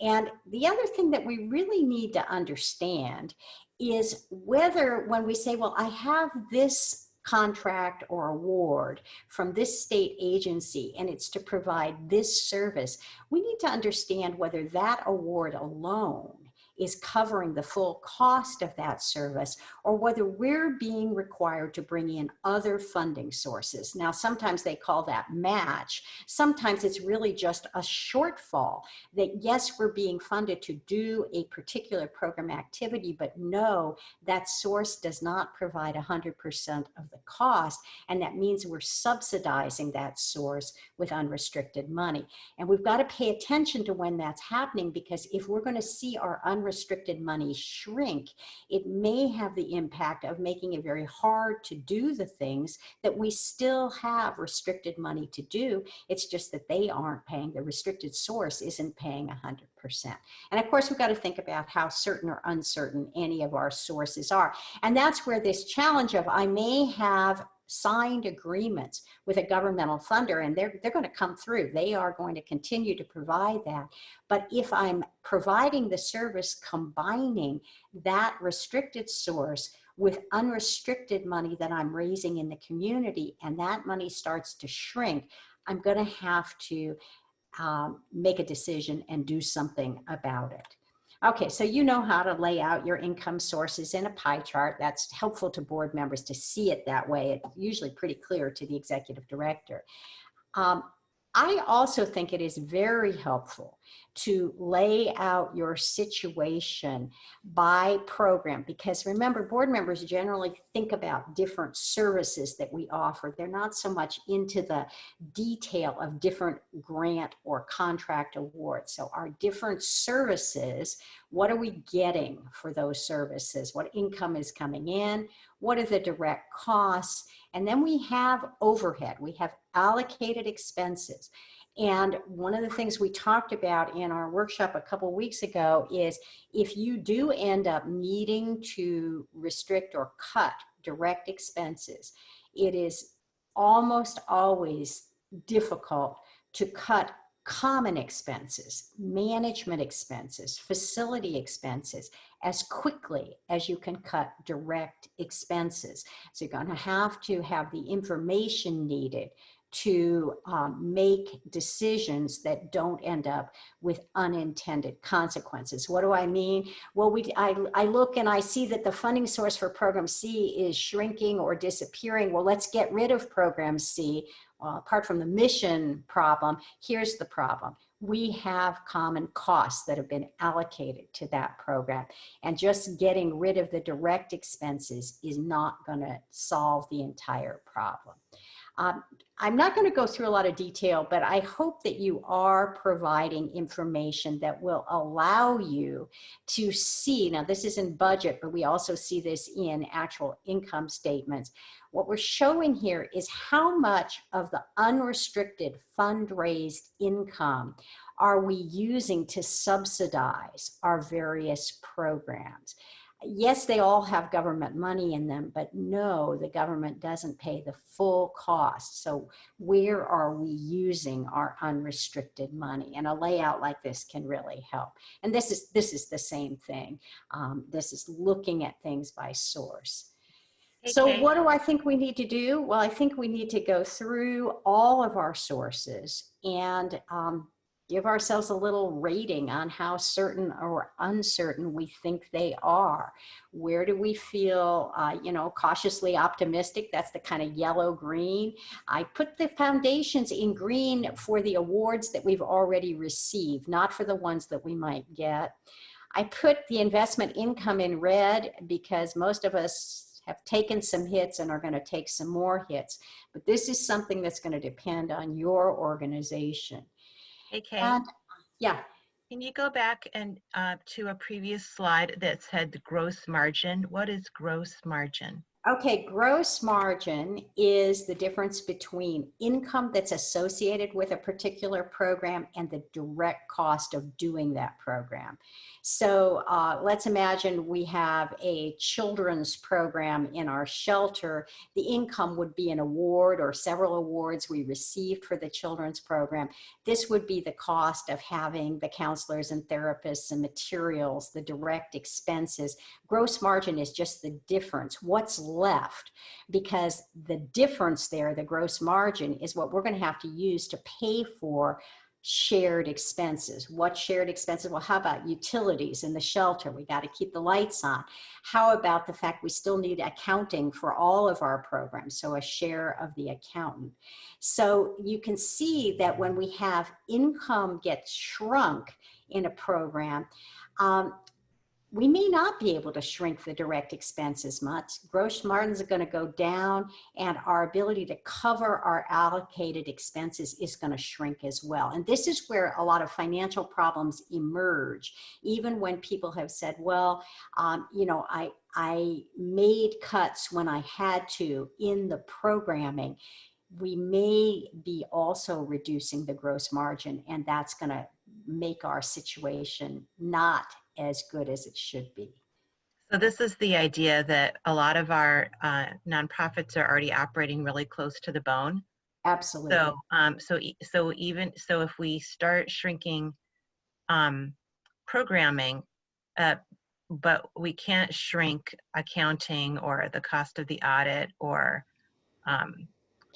Speaker 2: And the other thing that we really need to understand is whether, when we say, well, I have this contract or award from this state agency and it's to provide this service, we need to understand whether that award alone is covering the full cost of that service, or whether we're being required to bring in other funding sources. Now, sometimes they call that match. Sometimes it's really just a shortfall that, yes, we're being funded to do a particular program activity, but no, that source does not provide 100% of the cost. And that means we're subsidizing that source with unrestricted money. And we've got to pay attention to when that's happening, because if we're going to see our unrestricted unrestricted money shrink, it may have the impact of making it very hard to do the things that we still have restricted money to do. It's just that they aren't paying, the restricted source isn't paying 100%. And of course, we've got to think about how certain or uncertain any of our sources are. And that's where this challenge of I may have signed agreements with a governmental funder, and they're going to come through. They are going to continue to provide that. But if I'm providing the service combining that restricted source with unrestricted money that I'm raising in the community, and that money starts to shrink, I'm going to have to make a decision and do something about it. Okay, so you know how to lay out your income sources in a pie chart. That's helpful to board members to see it that way. It's usually pretty clear to the executive director. I also think it is very helpful to lay out your situation by program, because remember, board members generally think about different services that we offer. They're not so much into the detail of different grant or contract awards. So our different services, what are we getting for those services? What income is coming in? What are the direct costs? And then we have overhead. We have allocated expenses. And one of the things we talked about in our workshop a couple weeks ago is if you do end up needing to restrict or cut direct expenses, it is almost always difficult to cut common expenses, management expenses, facility expenses as quickly as you can cut direct expenses. So you're going to have the information needed to make decisions that don't end up with unintended consequences. What do I mean? Well, I look and I see that the funding source for program C is shrinking or disappearing. Well, let's get rid of program C. Apart from the mission problem, here's the problem. We have common costs that have been allocated to that program, and just getting rid of the direct expenses is not going to solve the entire problem. I'm not going to go through a lot of detail, but I hope that you are providing information that will allow you to see, now this is in budget, but we also see this in actual income statements. What we're showing here is how much of the unrestricted fundraised income are we using to subsidize our various programs. Yes, they all have government money in them, but no, the government doesn't pay the full cost. So where are we using our unrestricted money? And a layout like this can really help. And this is the same thing. This is looking at things by source.
Speaker 1: Hey,
Speaker 2: So
Speaker 1: Kate.
Speaker 2: what do I think we need to do? Well, I think we need to go through all of our sources and give ourselves a little rating on how certain or uncertain we think they are. Where do we feel, cautiously optimistic? That's the kind of yellow-green. I put the foundations in green for the awards that we've already received, not for the ones that we might get. I put the investment income in red because most of us have taken some hits and are going to take some more hits. But this is something that's going to depend on your organization.
Speaker 1: Hey, Kate.
Speaker 2: And yeah.
Speaker 1: Can you go back and to a previous slide that said the gross margin? What is gross margin?
Speaker 2: Okay, gross margin is the difference between income that's associated with a particular program and the direct cost of doing that program. So let's imagine we have a children's program in our shelter. The income would be an award or several awards we received for the children's program. This would be the cost of having the counselors and therapists and materials, the direct expenses. Gross margin is just the difference. What's left? Because the difference there, the gross margin, is what we're going to have to use to pay for shared expenses. What shared expenses? Well, how about utilities in the shelter? We got to keep the lights on. How about the fact we still need accounting for all of our programs? So a share of the accountant. So you can see that when we have income get shrunk in a program, we may not be able to shrink the direct expenses much. Gross margins are going to go down, and our ability to cover our allocated expenses is going to shrink as well. And this is where a lot of financial problems emerge, even when people have said, well, you know, I made cuts when I had to in the programming. We may be also reducing the gross margin, and that's going to make our situation not as good as it should be.
Speaker 1: So this is the idea that a lot of our nonprofits are already operating really close to the bone.
Speaker 2: Absolutely.
Speaker 1: So if we start shrinking programming, but we can't shrink accounting or the cost of the audit or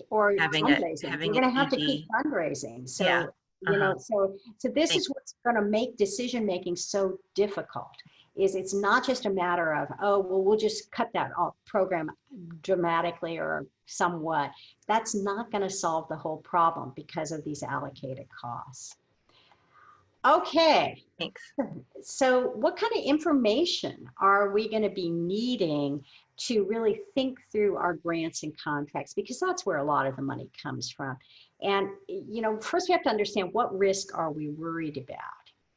Speaker 2: or
Speaker 1: having
Speaker 2: fundraising. We're
Speaker 1: an
Speaker 2: going to have to keep
Speaker 1: ED.
Speaker 2: fundraising.
Speaker 1: Yeah.
Speaker 2: So, you know, so this
Speaker 1: Thank
Speaker 2: is what's going to make decision making so difficult. Is it's not just a matter of, oh, well, we'll just cut that program dramatically or somewhat. That's not going to solve the whole problem because of these allocated costs. Okay.
Speaker 1: Thanks.
Speaker 2: So what kind of information are we going to be needing to really think through our grants and contracts? Because that's where a lot of the money comes from. And, you know, first we have to understand, what risk are we worried about?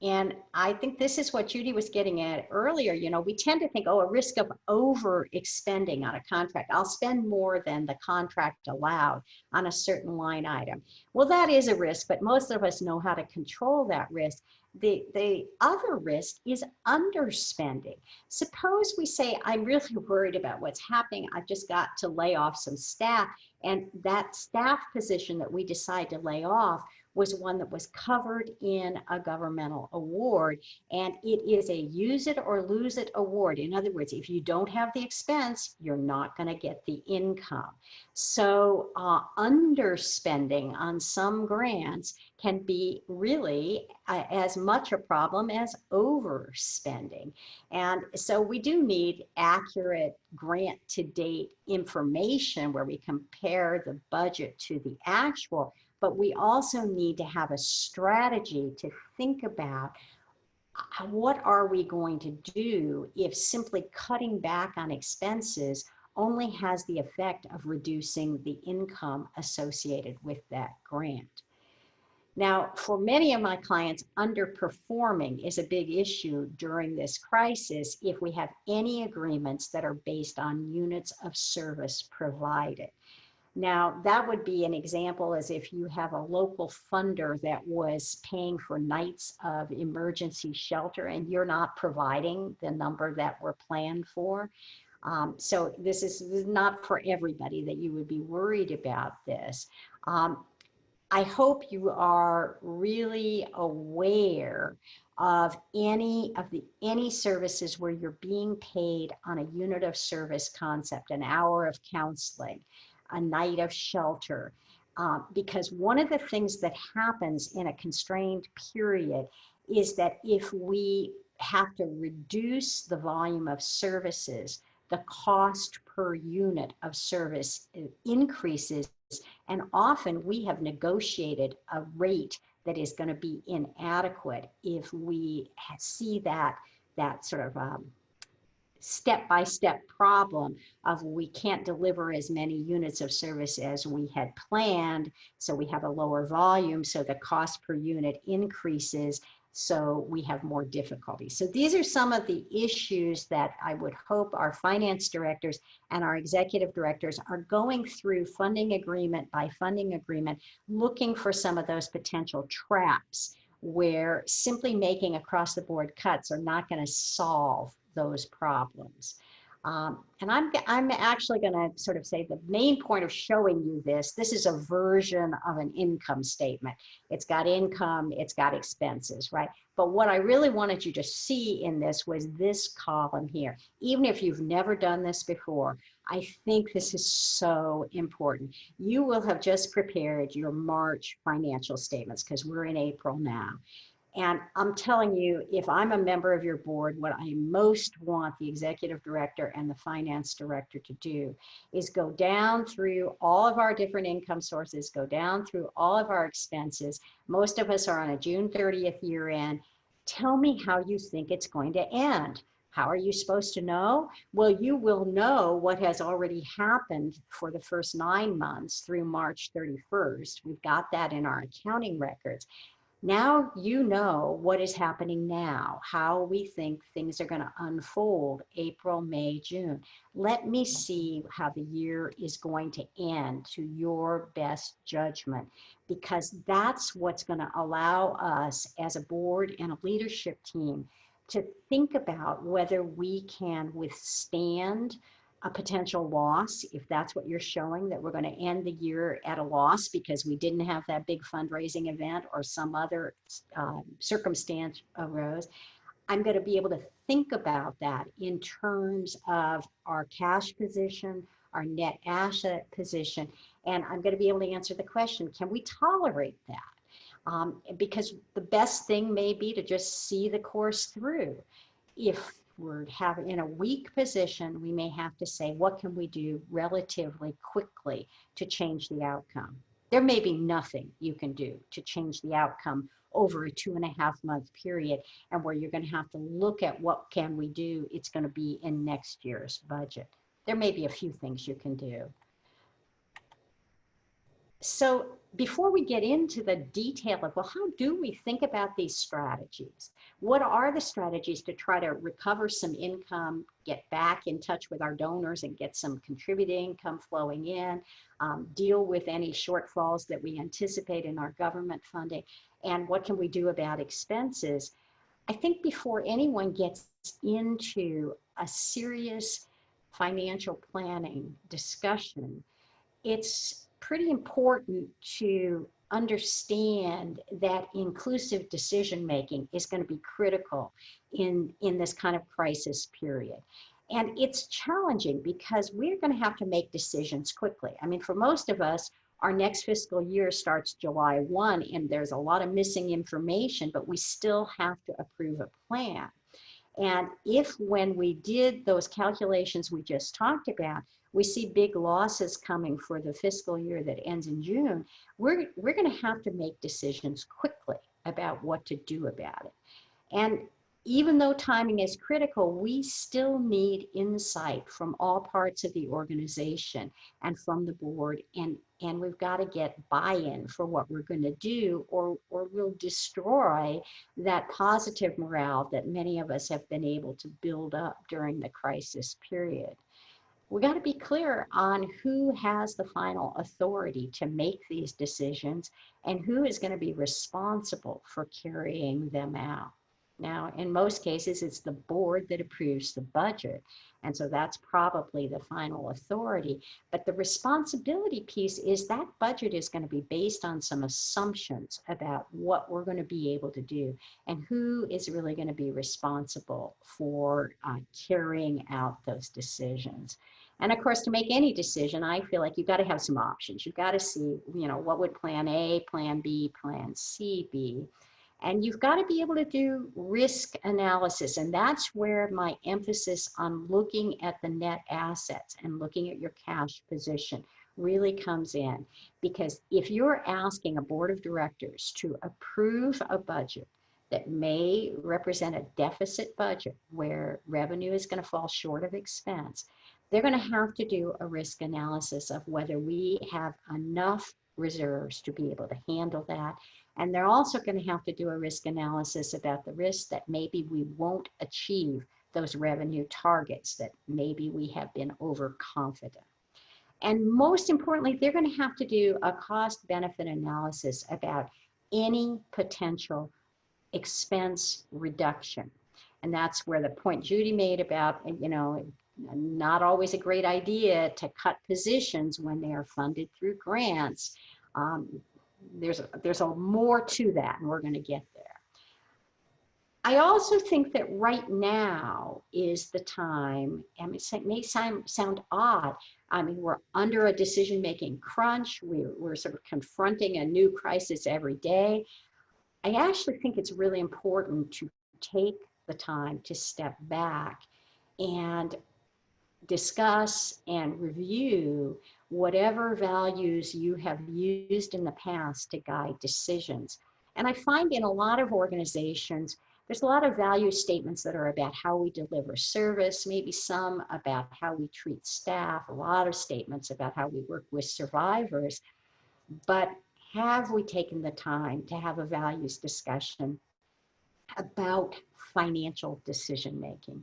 Speaker 2: And I think this is what Judy was getting at earlier. You know, we tend to think, oh, a risk of over expending on a contract. I'll spend more than the contract allowed on a certain line item. Well, that is a risk, but most of us know how to control that risk. The other risk is underspending. Suppose we say, I'm really worried about what's happening. I've just got to lay off some staff. And that staff position that we decide to lay off was one that was covered in a governmental award. And it is a use it or lose it award. In other words, if you don't have the expense, you're not going to get the income. So underspending on some grants can be really as much a problem as overspending. And so we do need accurate grant to date information where we compare the budget to the actual, but we also need to have a strategy to think about what are we going to do if simply cutting back on expenses only has the effect of reducing the income associated with that grant. Now, for many of my clients, underperforming is a big issue during this crisis if we have any agreements that are based on units of service provided. Now, that would be an example as if you have a local funder that was paying for nights of emergency shelter and you're not providing the number that were planned for. So this is not for everybody that you would be worried about this. I hope you are really aware of any services where you're being paid on a unit of service concept, an hour of counseling, a night of shelter, because one of the things that happens in a constrained period is that if we have to reduce the volume of services, the cost per unit of service increases, and often we have negotiated a rate that is going to be inadequate if we see that sort of step-by-step problem of we can't deliver as many units of service as we had planned, so we have a lower volume, so the cost per unit increases, so we have more difficulty. So these are some of the issues that I would hope our finance directors and our executive directors are going through funding agreement by funding agreement, looking for some of those potential traps where simply making across the board cuts are not going to solve those problems. And I'm actually going to sort of say the main point of showing you this is a version of an income statement. It's got income, it's got expenses, right? But what I really wanted you to see in this was this column here. Even if you've never done this before, I think this is so important. You will have just prepared your March financial statements because we're in April now. And I'm telling you, if I'm a member of your board, what I most want the executive director and the finance director to do is go down through all of our different income sources, go down through all of our expenses. Most of us are on a June 30th year end. Tell me how you think it's going to end. How are you supposed to know? Well, you will know what has already happened for the first 9 months through March 31st. We've got that in our accounting records. Now you know what is happening now, how we think things are going to unfold April, May, June. Let me see how the year is going to end to your best judgment, because that's what's going to allow us as a board and a leadership team to think about whether we can withstand a potential loss, if that's what you're showing, that we're going to end the year at a loss because we didn't have that big fundraising event or some other circumstance arose. I'm going to be able to think about that in terms of our cash position, our net asset position, and I'm going to be able to answer the question, can we tolerate that? Because the best thing may be to just see the course through. If we're in a weak position, we may have to say, what can we do relatively quickly to change the outcome? There may be nothing you can do to change the outcome over a 2.5-month period, and where you're going to have to look at what can we do, it's going to be in next year's budget. There may be a few things you can do. So before we get into the detail of, well, how do we think about these strategies? What are the strategies to try to recover some income, get back in touch with our donors and get some contributing income flowing in, deal with any shortfalls that we anticipate in our government funding, and what can we do about expenses? I think before anyone gets into a serious financial planning discussion, it's pretty important to understand that inclusive decision making is going to be critical in this kind of crisis period. And it's challenging because we're going to have to make decisions quickly. I mean, for most of us, our next fiscal year starts July 1, and there's a lot of missing information, but we still have to approve a plan. And if when we did those calculations we just talked about, we see big losses coming for the fiscal year that ends in June, we're going to have to make decisions quickly about what to do about it. And even though timing is critical, we still need insight from all parts of the organization and from the board, and we've got to get buy-in for what we're going to do, or we'll destroy that positive morale that many of us have been able to build up during the crisis period. We got to be clear on who has the final authority to make these decisions and who is going to be responsible for carrying them out. Now, in most cases, it's the board that approves the budget, and so that's probably the final authority. But the responsibility piece is that budget is going to be based on some assumptions about what we're going to be able to do and who is really going to be responsible for carrying out those decisions. And of course, to make any decision, I feel like you've got to have some options. You've got to see, what would plan A, plan B, plan C be? And you've got to be able to do risk analysis. And that's where my emphasis on looking at the net assets and looking at your cash position really comes in. Because if you're asking a board of directors to approve a budget that may represent a deficit budget where revenue is going to fall short of expense, they're going to have to do a risk analysis of whether we have enough reserves to be able to handle that. And they're also going to have to do a risk analysis about the risk that maybe we won't achieve those revenue targets, that maybe we have been overconfident. And most importantly, they're going to have to do a cost-benefit analysis about any potential expense reduction. And that's where the point Judy made about, not always a great idea to cut positions when they are funded through grants. There's a more to that, and we're going to get there. I also think that right now is the time, and it may sound odd. I mean, we're under a decision-making crunch. We're sort of confronting a new crisis every day. I actually think it's really important to take the time to step back and discuss and review whatever values you have used in the past to guide decisions. And I find in a lot of organizations, There's a lot of value statements that are about how we deliver service, maybe some about how we treat staff, a lot of statements about how we work with survivors. But have we taken the time to have a values discussion about financial decision making?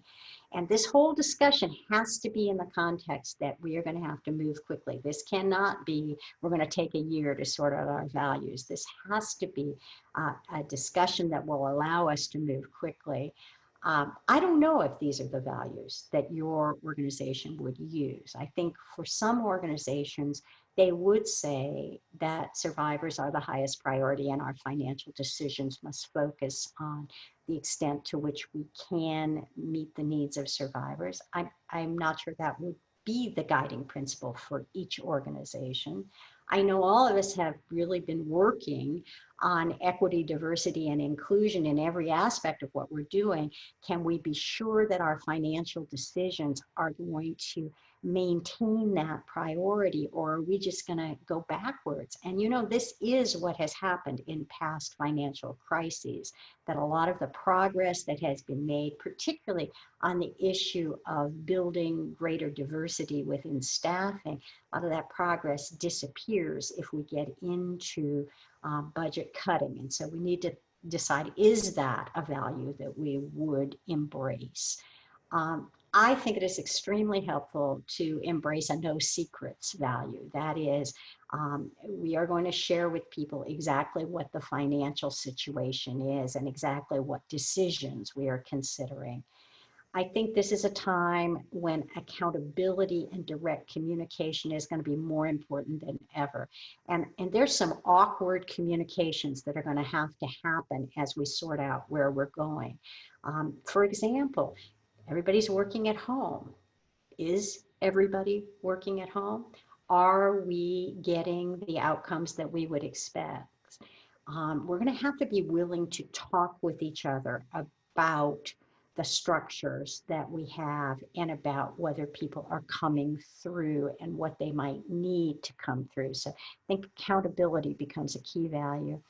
Speaker 2: And this whole discussion has to be in the context that we are going to have to move quickly. This cannot be, we're going to take a year to sort out our values. This has to be a discussion that will allow us to move quickly. I don't know if these are the values that your organization would use. I think for some organizations, they would say that survivors are the highest priority and our financial decisions must focus on the extent to which we can meet the needs of survivors. I'm not sure that would be the guiding principle for each organization. I know all of us have really been working on equity, diversity, and inclusion in every aspect of what we're doing. Can we be sure that our financial decisions are going to maintain that priority, or are we just going to go backwards? And you know, this is what has happened in past financial crises, that a lot of the progress that has been made, particularly on the issue of building greater diversity within staffing, a lot of that progress disappears if we get into budget cutting. And so we need to decide, is that a value that we would embrace? I think it is extremely helpful to embrace a no secrets value. That is, we are going to share with people exactly what the financial situation is and exactly what decisions we are considering. I think this is a time when accountability and direct communication is going to be more important than ever. And there's some awkward communications that are going to have to happen as we sort out where we're going. For example, everybody's working at home. Is everybody working at home? Are we getting the outcomes that we would expect? We're going to have to be willing to talk with each other about the structures that we have and about whether people are coming through and what they might need to come through. So I think accountability becomes a key value.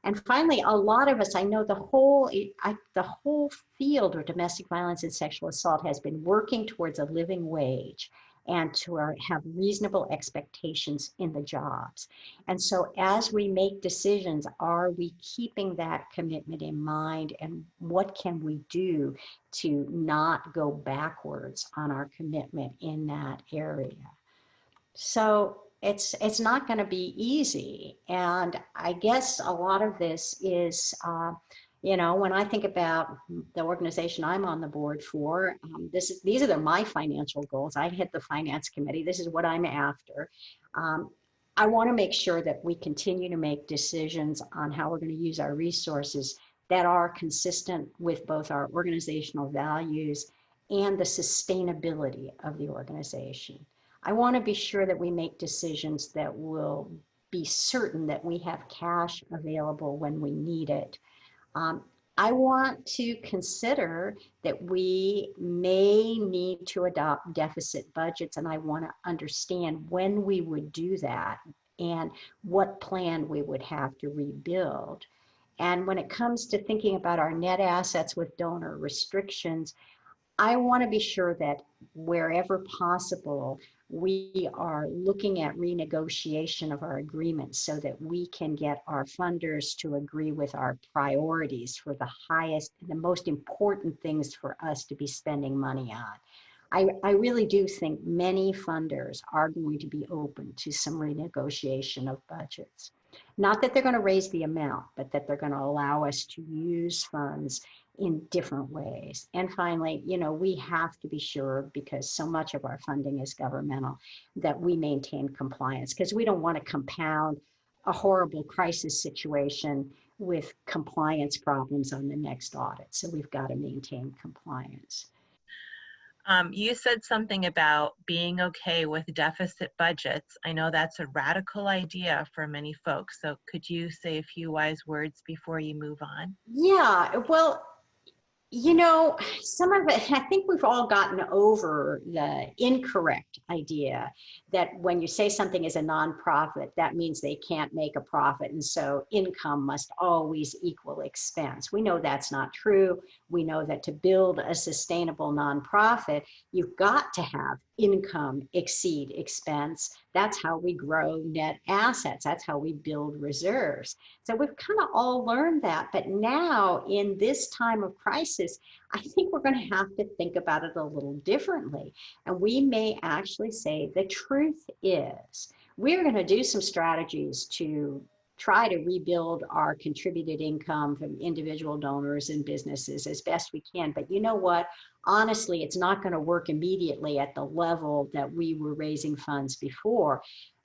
Speaker 2: And finally, a lot of us, I know the whole field of domestic violence and sexual assault has been working towards a living wage and to have reasonable expectations in the jobs. And so as we make decisions, are we keeping that commitment in mind, and what can we do to not go backwards on our commitment in that area? So it's not going to be easy. And I guess a lot of this is, you know, when I think about the organization I'm on the board for, these are my financial goals. I head the finance committee. This is what I'm after. I want to make sure that we continue to make decisions on how we're going to use our resources that are consistent with both our organizational values and the sustainability of the organization. I want to be sure that we make decisions that will be certain that we have cash available when we need it. I want to consider that we may need to adopt deficit budgets, and I want to understand when we would do that and what plan we would have to rebuild. And when it comes to thinking about our net assets with donor restrictions, I want to be sure that wherever possible, we are looking at renegotiation of our agreements so that we can get our funders to agree with our priorities for the highest, the most important things for us to be spending money on. I really do think many funders are going to be open to some renegotiation of budgets. Not that they're going to raise the amount, but that they're going to allow us to use funds in different ways. And finally, you know, we have to be sure, because so much of our funding is governmental, that we maintain compliance, because we don't want to compound a horrible crisis situation with compliance problems on the next audit. So we've got to maintain compliance.
Speaker 1: You said something about being okay with deficit budgets. I know that's a radical idea for many folks. So could you say a few wise words before you move on?
Speaker 2: Yeah, well, You know, some of it, I think we've all gotten over the incorrect idea that when you say something is a nonprofit, that means they can't make a profit. And so income must always equal expense. We know that's not true. We know that to build a sustainable nonprofit, you've got to have income exceed expense. That's how we grow net assets. That's how we build reserves. So we've kind of all learned that. But now, in this time of crisis, I think we're going to have to think about it a little differently. And we may actually say the truth is we're going to do some strategies to try to rebuild our contributed income from individual donors and businesses as best we can. But you know what? Honestly, it's not going to work immediately at the level that we were raising funds before.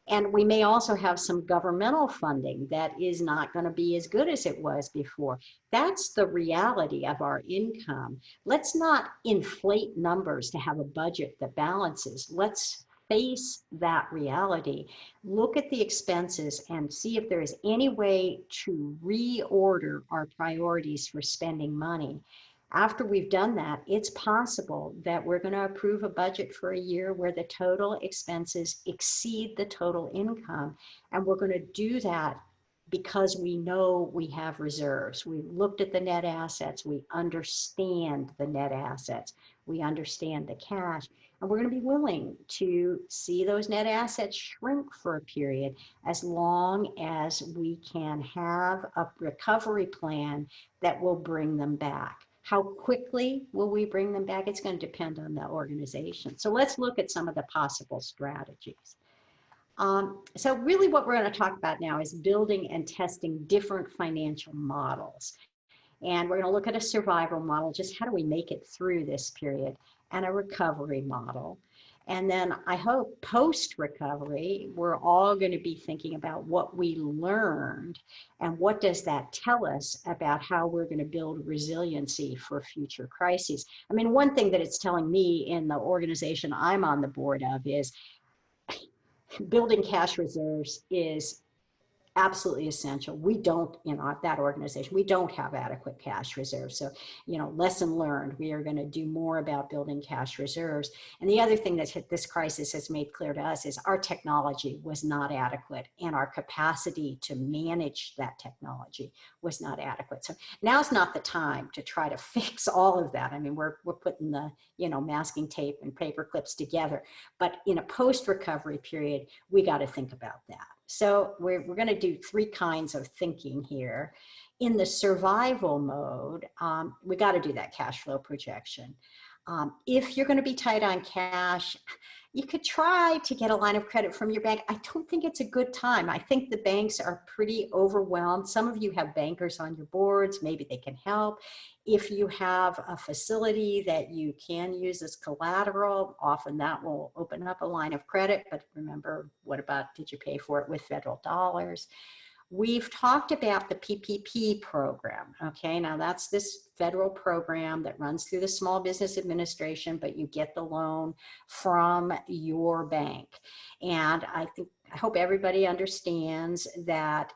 Speaker 2: And we may also have some governmental funding that is not going to be as good as it was before. That's the reality of our income. Let's not inflate numbers to have a budget that balances. Let's face that reality. Look at the expenses and see if there is any way to reorder our priorities for spending money. After we've done that, it's possible that we're going to approve a budget for a year where the total expenses exceed the total income. And we're going to do that because we know we have reserves. We looked at the net assets. We understand the net assets. We understand the cash. And we're going to be willing to see those net assets shrink for a period as long as we can have a recovery plan that will bring them back. How quickly will we bring them back? It's going to depend on the organization. So let's look at some of the possible strategies. So really what we're going to talk about now is building and testing different financial models. And we're going to look at a survival model, just how do we make it through this period, and a recovery model. And then I hope post-recovery, we're all going to be thinking about what we learned and what does that tell us about how we're going to build resiliency for future crises. I mean, one thing that it's telling me in the organization I'm on the board of is building cash reserves is absolutely essential. We don't, in that organization, we don't have adequate cash reserves. So, lesson learned, we are going to do more about building cash reserves. And the other thing that this crisis has made clear to us is our technology was not adequate and our capacity to manage that technology was not adequate. So now's not the time to try to fix all of that. I mean, we're putting the, masking tape and paper clips together, but in a post-recovery period, we got to think about that. So we're going to do three kinds of thinking here. In the survival mode, we got to do that cash flow projection. If you're going to be tight on cash, you could try to get a line of credit from your bank. I don't think it's a good time. I think the banks are pretty overwhelmed. Some of you have bankers on your boards. Maybe they can help. If you have a facility that you can use as collateral, often that will open up a line of credit. But remember, what about, did you pay for it with federal dollars? We've talked about the PPP program. Okay, now that's this federal program that runs through the Small Business Administration, but you get the loan from your bank. And I hope everybody understands that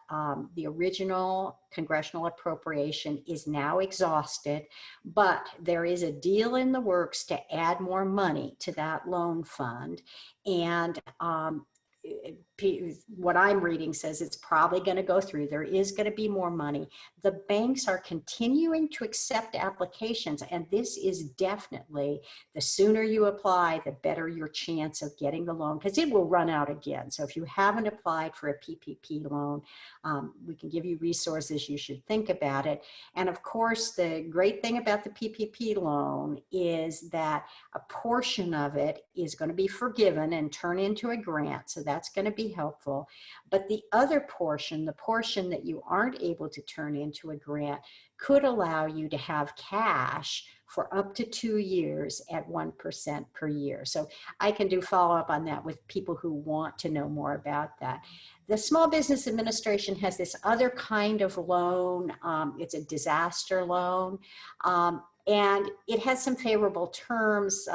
Speaker 2: the original congressional appropriation is now exhausted, but there is a deal in the works to add more money to that loan fund. And what I'm reading says it's probably going to go through. There is going to be more money. The banks are continuing to accept applications, and this is definitely, the sooner you apply, the better your chance of getting the loan, because it will run out again. So if you haven't applied for a PPP loan, we can give you resources. You should think about it. And of course, the great thing about the PPP loan is that a portion of it is going to be forgiven and turn into a grant. So that's going to be helpful. But the other portion, the portion that you aren't able to turn into a grant, could allow you to have cash for up to 2 years at 1% per year. So I can do follow up on that with people who want to know more about that. The Small Business Administration has this other kind of loan. It's a disaster loan. And it has some favorable terms.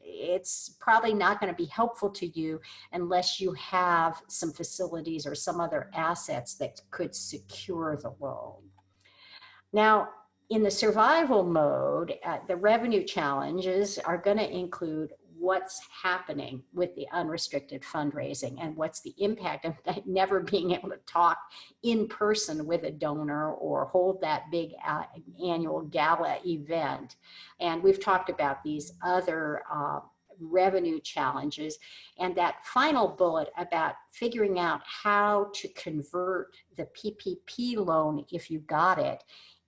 Speaker 2: It's probably not going to be helpful to you unless you have some facilities or some other assets that could secure the loan. Now, In the survival mode, the revenue challenges are going to include what's happening with the unrestricted fundraising and what's the impact of never being able to talk in person with a donor or hold that big annual gala event. And we've talked about these other revenue challenges, and that final bullet about figuring out how to convert the PPP loan, if you got it,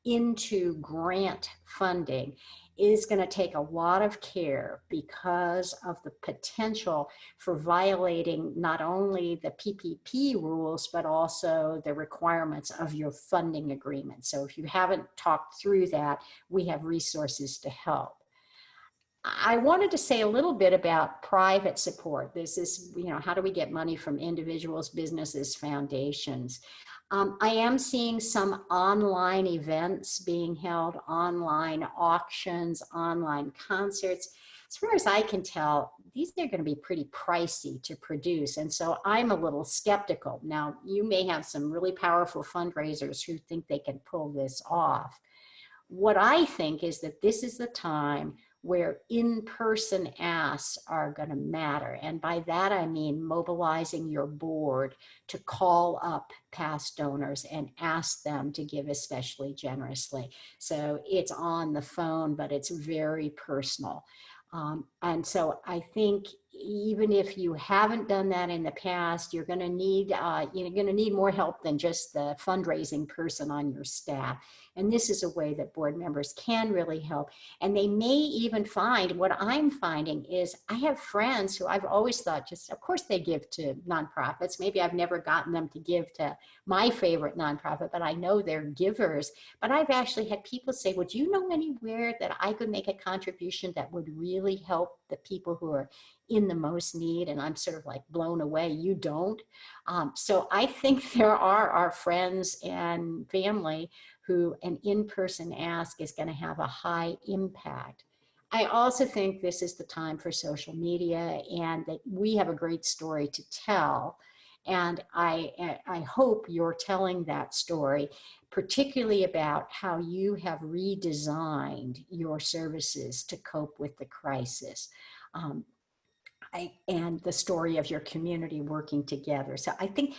Speaker 2: into grant funding is going to take a lot of care because of the potential for violating not only the PPP rules, but also the requirements of your funding agreement. So if you haven't talked through that, we have resources to help. I wanted to say a little bit about private support. This is, how do we get money from individuals, businesses, foundations? I am seeing some online events being held, online auctions, online concerts. As far as I can tell, these are going to be pretty pricey to produce. And so I'm a little skeptical. Now, you may have some really powerful fundraisers who think they can pull this off. What I think is that this is the time where in-person asks are going to matter. And by that, I mean mobilizing your board to call up past donors and ask them to give especially generously. So it's on the phone, but it's very personal. And so I think even if you haven't done that in the past, you're going to need more help than just the fundraising person on your staff. And this is a way that board members can really help. And they may even find, what I'm finding is I have friends who I've always thought of course they give to nonprofits. Maybe I've never gotten them to give to my favorite nonprofit, but I know they're givers. But I've actually had people say, would you know anywhere that I could make a contribution that would really help the people who are in the most need? And I'm sort of like blown away. You don't. So I think there are our friends and family who an in-person ask is going to have a high impact. I also think this is the time for social media and that we have a great story to tell. And I hope you're telling that story, particularly about how you have redesigned your services to cope with the crisis. And the story of your community working together. So I think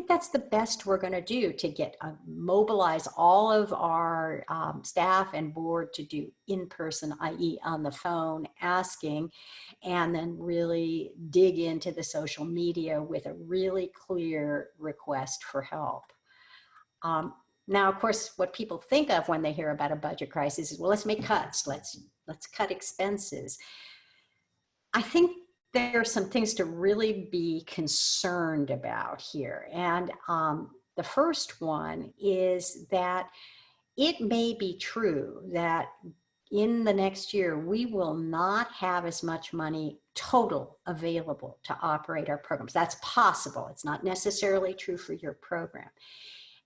Speaker 2: that's the best we're going to do to get mobilize all of our staff and board to do in person, i.e. on the phone, asking, and then really dig into the social media with a really clear request for help. Now, of course, what people think of when they hear about a budget crisis is, well, let's make cuts. Let's cut expenses. I think there are some things to really be concerned about here. And the first one is that it may be true that in the next year, we will not have as much money total available to operate our programs. That's possible. It's not necessarily true for your program.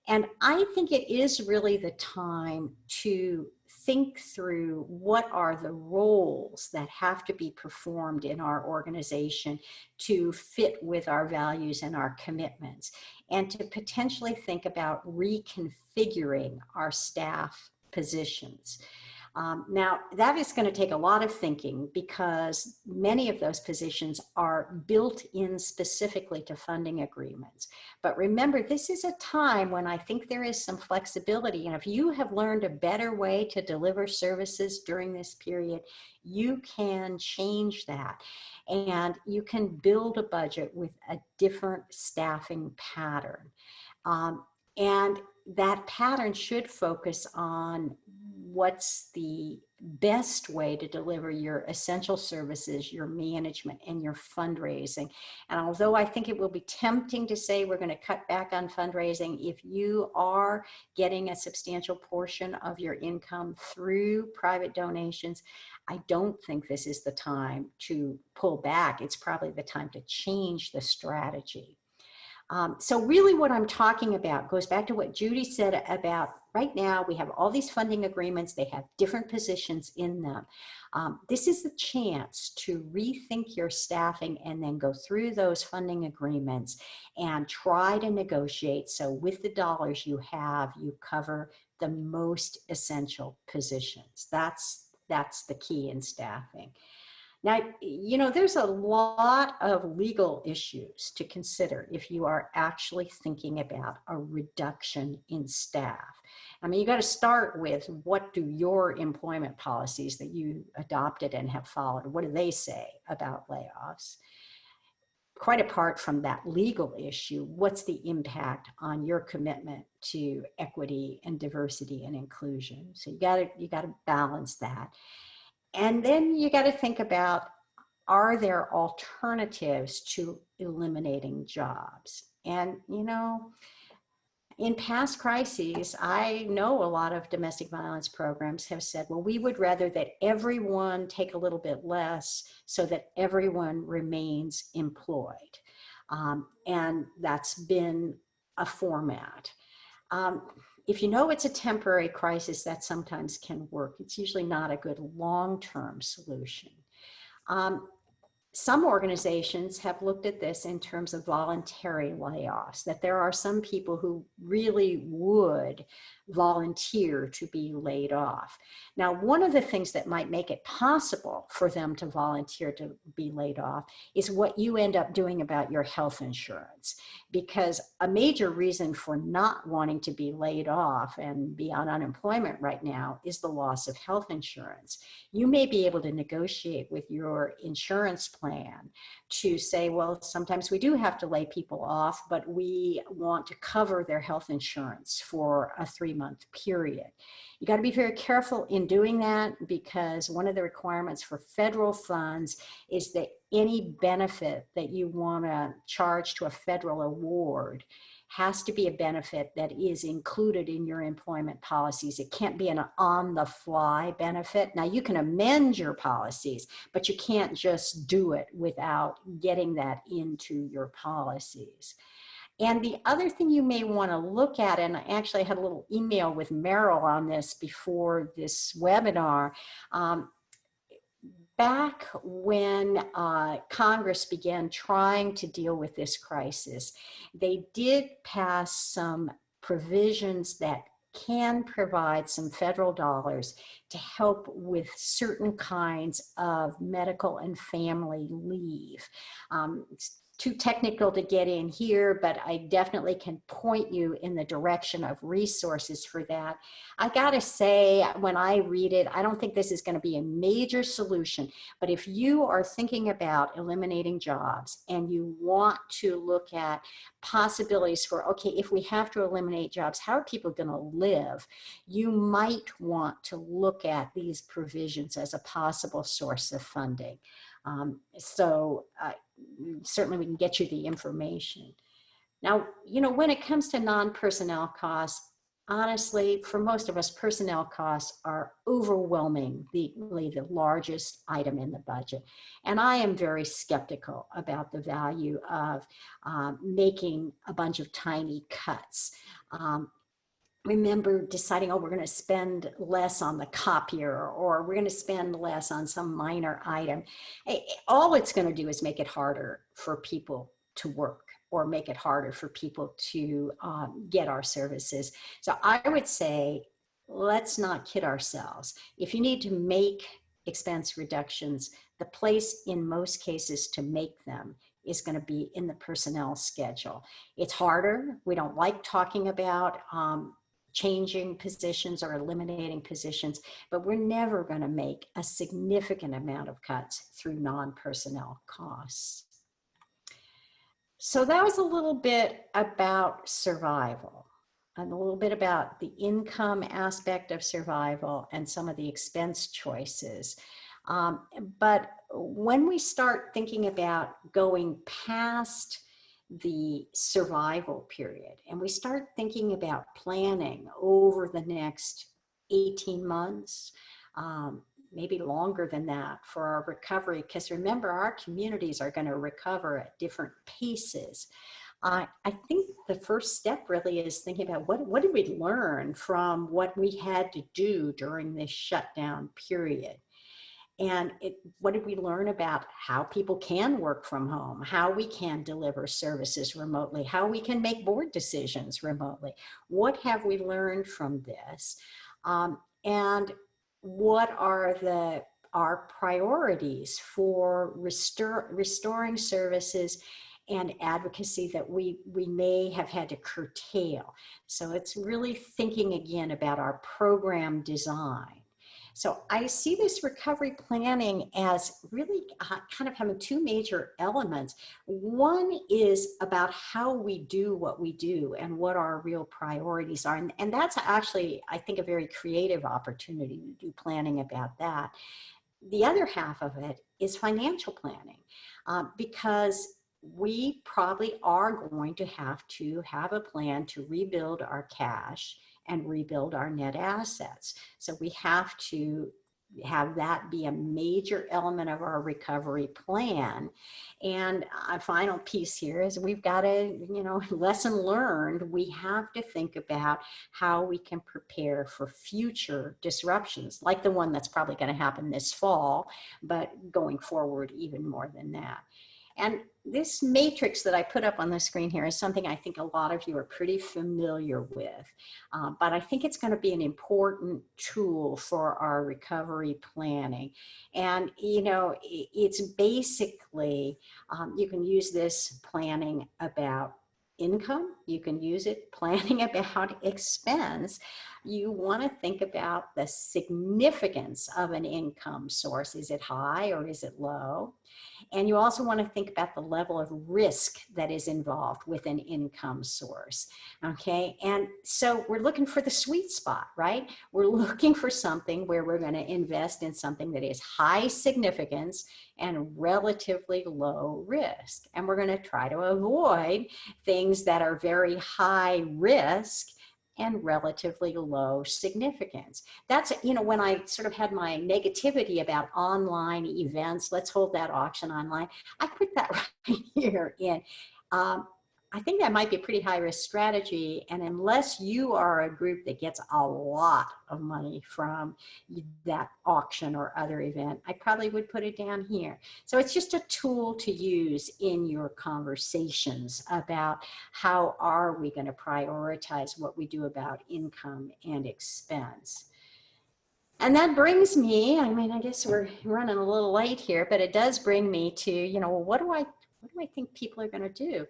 Speaker 2: And I think it is really the time to think through what are the roles that have to be performed in our organization to fit with our values and our commitments, and to potentially think about reconfiguring our staff positions. Now, that is going to take a lot of thinking because many of those positions are built in specifically to funding agreements. But remember, this is a time when I think there is some flexibility. And if you have learned a better way to deliver services during this period, you can change that. And you can build a budget with a different staffing pattern. And that pattern should focus on what's the best way to deliver your essential services, your management, and your fundraising. And although I think it will be tempting to say we're going to cut back on fundraising, if you are getting a substantial portion of your income through private donations, I don't think this is the time to pull back. It's probably the time to change the strategy. So really what I'm talking about goes back to what Judy said about right now we have all these funding agreements, they have different positions in them. This is the chance to rethink your staffing and then go through those funding agreements and try to negotiate so with the dollars you have, you cover the most essential positions. That's the key in staffing. Now, there's a lot of legal issues to consider if you are actually thinking about a reduction in staff. I mean, you got to start with, what do your employment policies that you adopted and have followed, what do they say about layoffs? Quite apart from that legal issue, what's the impact on your commitment to equity and diversity and inclusion? So you got to balance that. And then you got to think about, are there alternatives to eliminating jobs? And, in past crises, I know a lot of domestic violence programs have said, well, we would rather that everyone take a little bit less so that everyone remains employed. And that's been a format. If you know it's a temporary crisis, that sometimes can work. It's usually not a good long-term solution. Some organizations have looked at this in terms of voluntary layoffs, that there are some people who really would volunteer to be laid off. Now, one of the things that might make it possible for them to volunteer to be laid off is what you end up doing about your health insurance, because a major reason for not wanting to be laid off and be on unemployment right now is the loss of health insurance. You may be able to negotiate with your insurance plan to say, well, sometimes we do have to lay people off, but we want to cover their health insurance for a 3-month period. You got to be very careful in doing that, because one of the requirements for federal funds is that any benefit that you want to charge to a federal award has to be a benefit that is included in your employment policies. It can't be an on-the-fly benefit. Now, you can amend your policies, but you can't just do it without getting that into your policies. And the other thing you may want to look at, and I actually had a little email with Merrill on this before this webinar, back when Congress began trying to deal with this crisis, they did pass some provisions that can provide some federal dollars to help with certain kinds of medical and family leave. It's too technical to get in here, but I definitely can point you in the direction of resources for that. I gotta say, when I read it, I don't think this is gonna be a major solution, but if you are thinking about eliminating jobs and you want to look at possibilities for, okay, if we have to eliminate jobs, how are people gonna live? You might want to look at these provisions as a possible source of funding. Certainly we can get you the information. Now, when it comes to non-personnel costs, honestly, for most of us, personnel costs are overwhelmingly the largest item in the budget. And I am very skeptical about the value of making a bunch of tiny cuts. Remember deciding, oh, we're going to spend less on the copier, or we're going to spend less on some minor item. All it's going to do is make it harder for people to work, or make it harder for people to get our services. So I would say, let's not kid ourselves. If you need to make expense reductions, the place in most cases to make them is going to be in the personnel schedule. It's harder. We don't like talking about changing positions or eliminating positions, but we're never going to make a significant amount of cuts through non-personnel costs. So that was a little bit about survival, and a little bit about the income aspect of survival and some of the expense choices. But when we start thinking about going past the survival period, and we start thinking about planning over the next 18 months, maybe longer than that, for our recovery, because remember, our communities are going to recover at different paces. I think the first step really is thinking about what did we learn from what we had to do during this shutdown period. what did we learn about how people can work from home, how we can deliver services remotely, how we can make board decisions remotely? What have we learned from this? And what are our priorities for restoring services and advocacy that we may have had to curtail? So it's really thinking again about our program design. So I see this recovery planning as really kind of having two major elements. One is about how we do what we do and what our real priorities are. And that's actually, I think, a very creative opportunity to do planning about that. The other half of it is financial planning, because we probably are going to have a plan to rebuild our cash and rebuild our net assets. So we have to have that be a major element of our recovery plan. And a final piece here is we've got to, lesson learned, we have to think about how we can prepare for future disruptions, like the one that's probably going to happen this fall, but going forward even more than that. And this matrix that I put up on the screen here is something I think a lot of you are pretty familiar with, but I think it's going to be an important tool for our recovery planning. And, it's basically, you can use this planning about income, you can use it planning about expense. You want to think about the significance of an income source. Is it high or is it low? And you also want to think about the level of risk that is involved with an income source. Okay. And so we're looking for the sweet spot, right? We're looking for something where we're going to invest in something that is high significance and relatively low risk. And we're going to try to avoid things that are very high risk and relatively low significance. That's, when I sort of had my negativity about online events, let's hold that auction online, I put that right here in. I think that might be a pretty high risk strategy. And unless you are a group that gets a lot of money from that auction or other event, I probably would put it down here. So it's just a tool to use in your conversations about how are we going to prioritize what we do about income and expense. And that brings me, I guess we're running a little late here, but it does bring me to, what do I think people are going to do?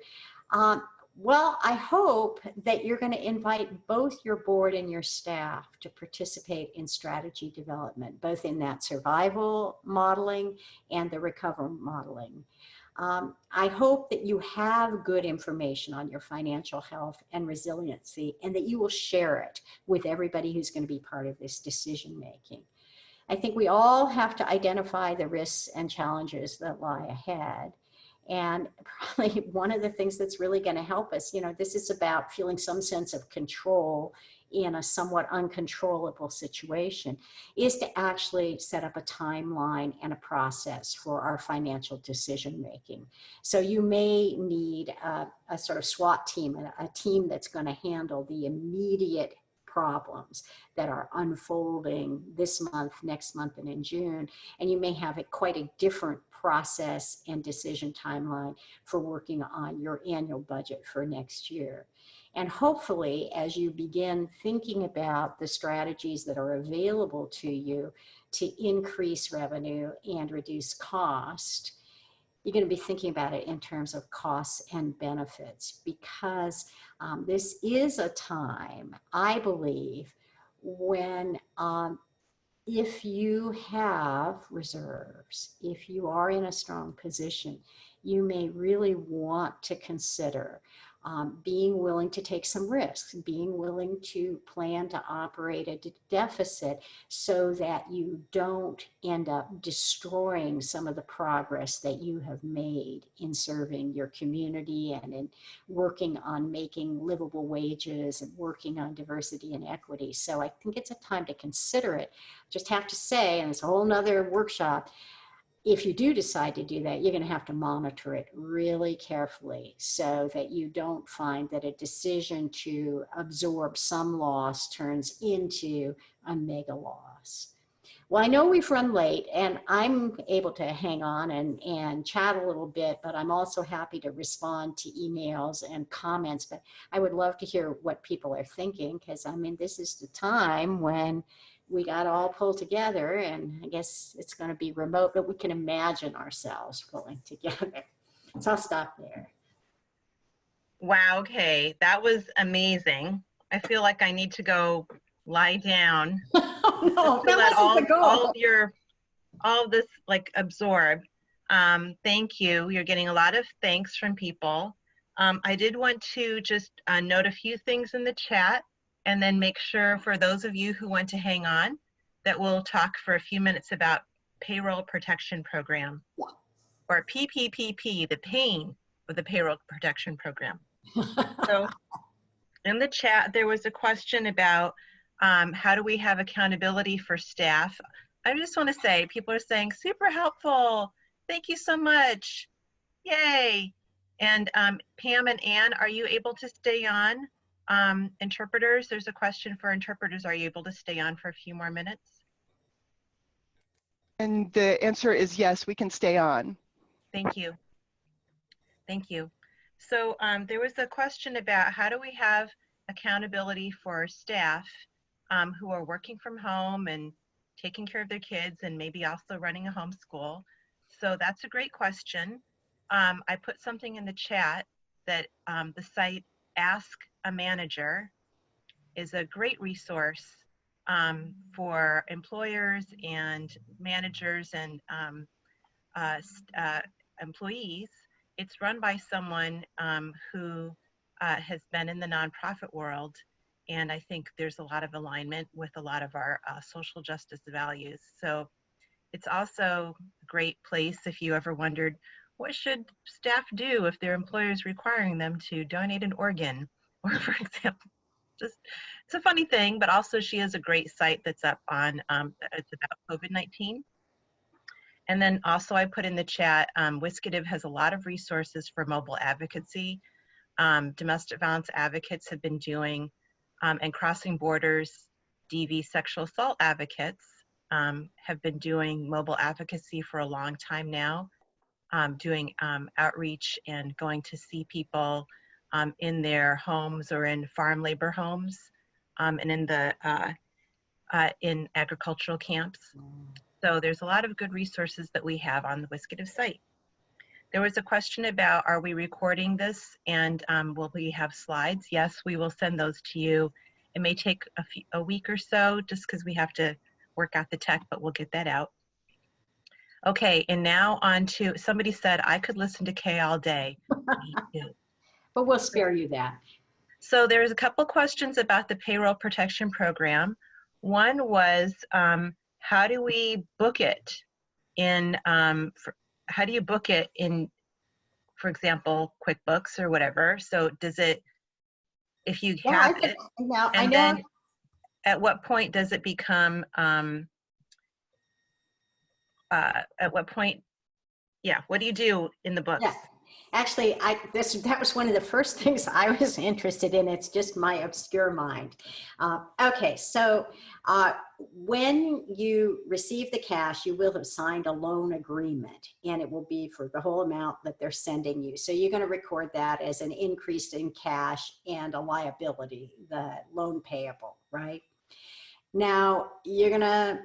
Speaker 2: Well, I hope that you're going to invite both your board and your staff to participate in strategy development, both in that survival modeling and the recovery modeling. I hope that you have good information on your financial health and resiliency, and that you will share it with everybody who's going to be part of this decision making. I think we all have to identify the risks and challenges that lie ahead. And probably one of the things that's really going to help us, this is about feeling some sense of control in a somewhat uncontrollable situation, is to actually set up a timeline and a process for our financial decision making. So you may need a sort of SWAT team, a team that's going to handle the immediate problems that are unfolding this month, next month, and in June. And you may have quite a different process and decision timeline for working on your annual budget for next year. And hopefully, as you begin thinking about the strategies that are available to you to increase revenue and reduce cost, you're going to be thinking about it in terms of costs and benefits, because this is a time, I believe, when if you have reserves, if you are in a strong position, you may really want to consider being willing to take some risks, being willing to plan to operate at a deficit so that you don't end up destroying some of the progress that you have made in serving your community and in working on making livable wages and working on diversity and equity. So I think it's a time to consider it. Just have to say, and it's a whole nother workshop, if you do decide to do that, you're going to have to monitor it really carefully so that you don't find that a decision to absorb some loss turns into a mega loss. Well, I know we've run late, and I'm able to hang on and chat a little bit, but I'm also happy to respond to emails and comments. But I would love to hear what people are thinking, because I mean, this is the time when we got all pulled together, and I guess it's going to be remote, but we can imagine ourselves pulling together. So I'll stop there.
Speaker 1: Wow, okay, that was amazing. I feel like I need to go lie down
Speaker 2: Oh, no,
Speaker 1: to
Speaker 2: that
Speaker 1: let
Speaker 2: wasn't the goal.
Speaker 1: all of this like absorb. Thank you. You're getting a lot of thanks from people. I did want to just note a few things in the chat and then make sure for those of you who want to hang on that we'll talk for a few minutes about Payroll Protection Program, or PPPP, the pain of the Payroll Protection Program. So in the chat, there was a question about how do we have accountability for staff? I just want to say, people are saying, super helpful. Thank you so much. Yay. And Pam and Ann, are you able to stay on? Interpreters, there's a question for interpreters. Are you able to stay on for a few more minutes?
Speaker 3: And the answer is yes, we can stay on.
Speaker 1: Thank you. Thank you. So there was a question about how do we have accountability for staff who are working from home and taking care of their kids and maybe also running a homeschool. So that's a great question. I put something in the chat that the site Ask a Manager is a great resource for employers and managers and employees. It's run by someone who has been in the nonprofit world, and I think there's a lot of alignment with a lot of our social justice values. So it's also a great place if you ever wondered, what should staff do if their employer is requiring them to donate an organ? Or for example, just, it's a funny thing, but also she has a great site that's up on, it's about COVID-19. And then also I put in the chat, WSCDIV has a lot of resources for mobile advocacy. Domestic violence advocates have been doing, and crossing borders, DV sexual assault advocates have been doing mobile advocacy for a long time now, doing outreach and going to see people in their homes or in farm labor homes and in the in agricultural camps. So there's a lot of good resources that we have on the WSCDIV site. There was a question about, are we recording this and will we have slides? Yes, we will send those to you. It may take a week or so just because we have to work out the tech, but we'll get that out. Okay, and now on to, somebody said I could listen to Kay all day. Me too.
Speaker 2: But we'll spare you that.
Speaker 1: So there's a couple questions about the Payroll Protection Program. One was, how do we book it in, how do you book it in, for example, QuickBooks or whatever? So does it, if you have it, and then at what point does it become, at what point, yeah, what do you do in the books?
Speaker 2: Yeah. Actually, that was one of the first things I was interested in. It's just my obscure mind. Okay, so when you receive the cash, you will have signed a loan agreement, and it will be for the whole amount that they're sending you. So you're going to record that as an increase in cash and a liability, the loan payable, right? Now, you're going to,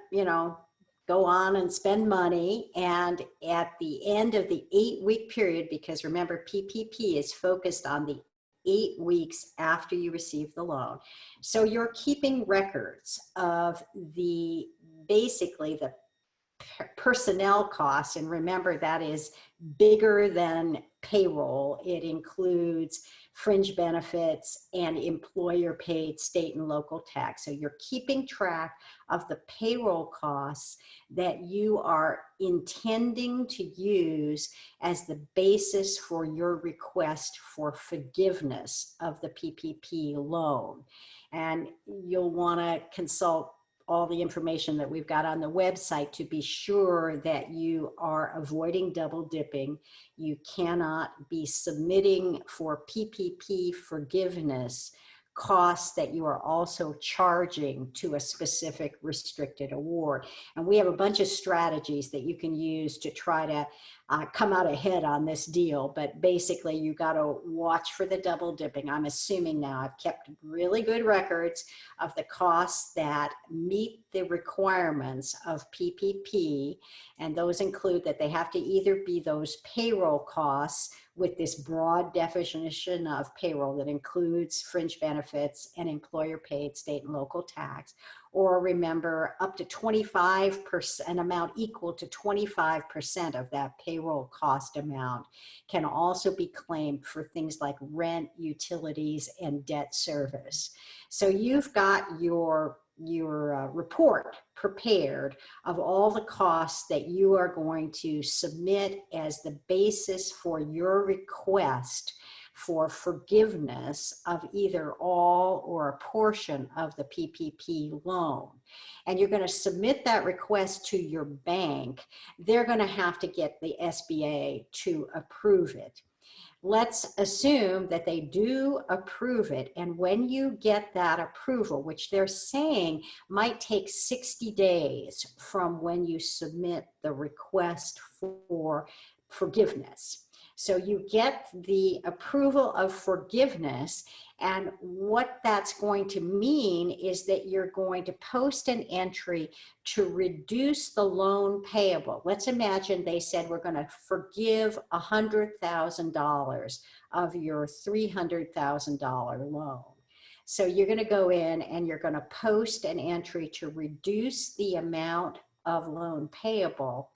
Speaker 2: go on and spend money, and at the end of the 8-week period, because remember PPP is focused on the 8 weeks after you receive the loan. So you're keeping records of basically the personnel costs, and remember that is bigger than payroll. It includes fringe benefits and employer paid state and local tax. So you're keeping track of the payroll costs that you are intending to use as the basis for your request for forgiveness of the PPP loan. And you'll want to consult all the information that we've got on the website to be sure that you are avoiding double dipping. You cannot be submitting for PPP forgiveness costs that you are also charging to a specific restricted award. And we have a bunch of strategies that you can use to try to come out ahead on this deal. But basically, you got to watch for the double dipping. I'm assuming now I've kept really good records of the costs that meet the requirements of PPP. And those include that they have to either be those payroll costs with this broad definition of payroll that includes fringe benefits and employer paid state and local tax, or remember up to 25%, an amount equal to 25% of that payroll cost amount can also be claimed for things like rent, utilities, and debt service. So you've got your report prepared of all the costs that you are going to submit as the basis for your request for forgiveness of either all or a portion of the PPP loan. And you're going to submit that request to your bank. They're going to have to get the SBA to approve it. Let's assume that they do approve it. And when you get that approval, which they're saying might take 60 days from when you submit the request for forgiveness. So you get the approval of forgiveness, and what that's going to mean is that you're going to post an entry to reduce the loan payable. Let's imagine they said we're going to forgive $100,000 of your $300,000 loan. So you're going to go in and you're going to post an entry to reduce the amount of loan payable.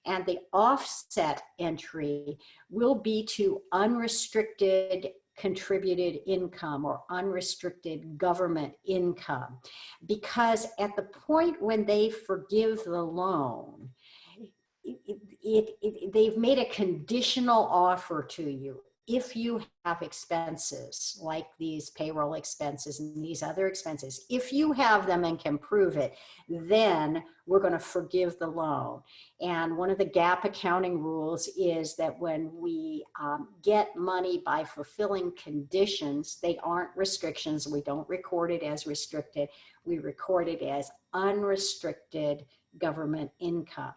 Speaker 2: And the offset entry will be to unrestricted contributed income or unrestricted government income. Because at the point when they forgive the loan, they've made a conditional offer to you. If you have expenses like these payroll expenses and these other expenses, if you have them and can prove it, then we're going to forgive the loan. And one of the GAAP accounting rules is that when we get money by fulfilling conditions, they aren't restrictions. We don't record it as restricted. We record it as unrestricted government income.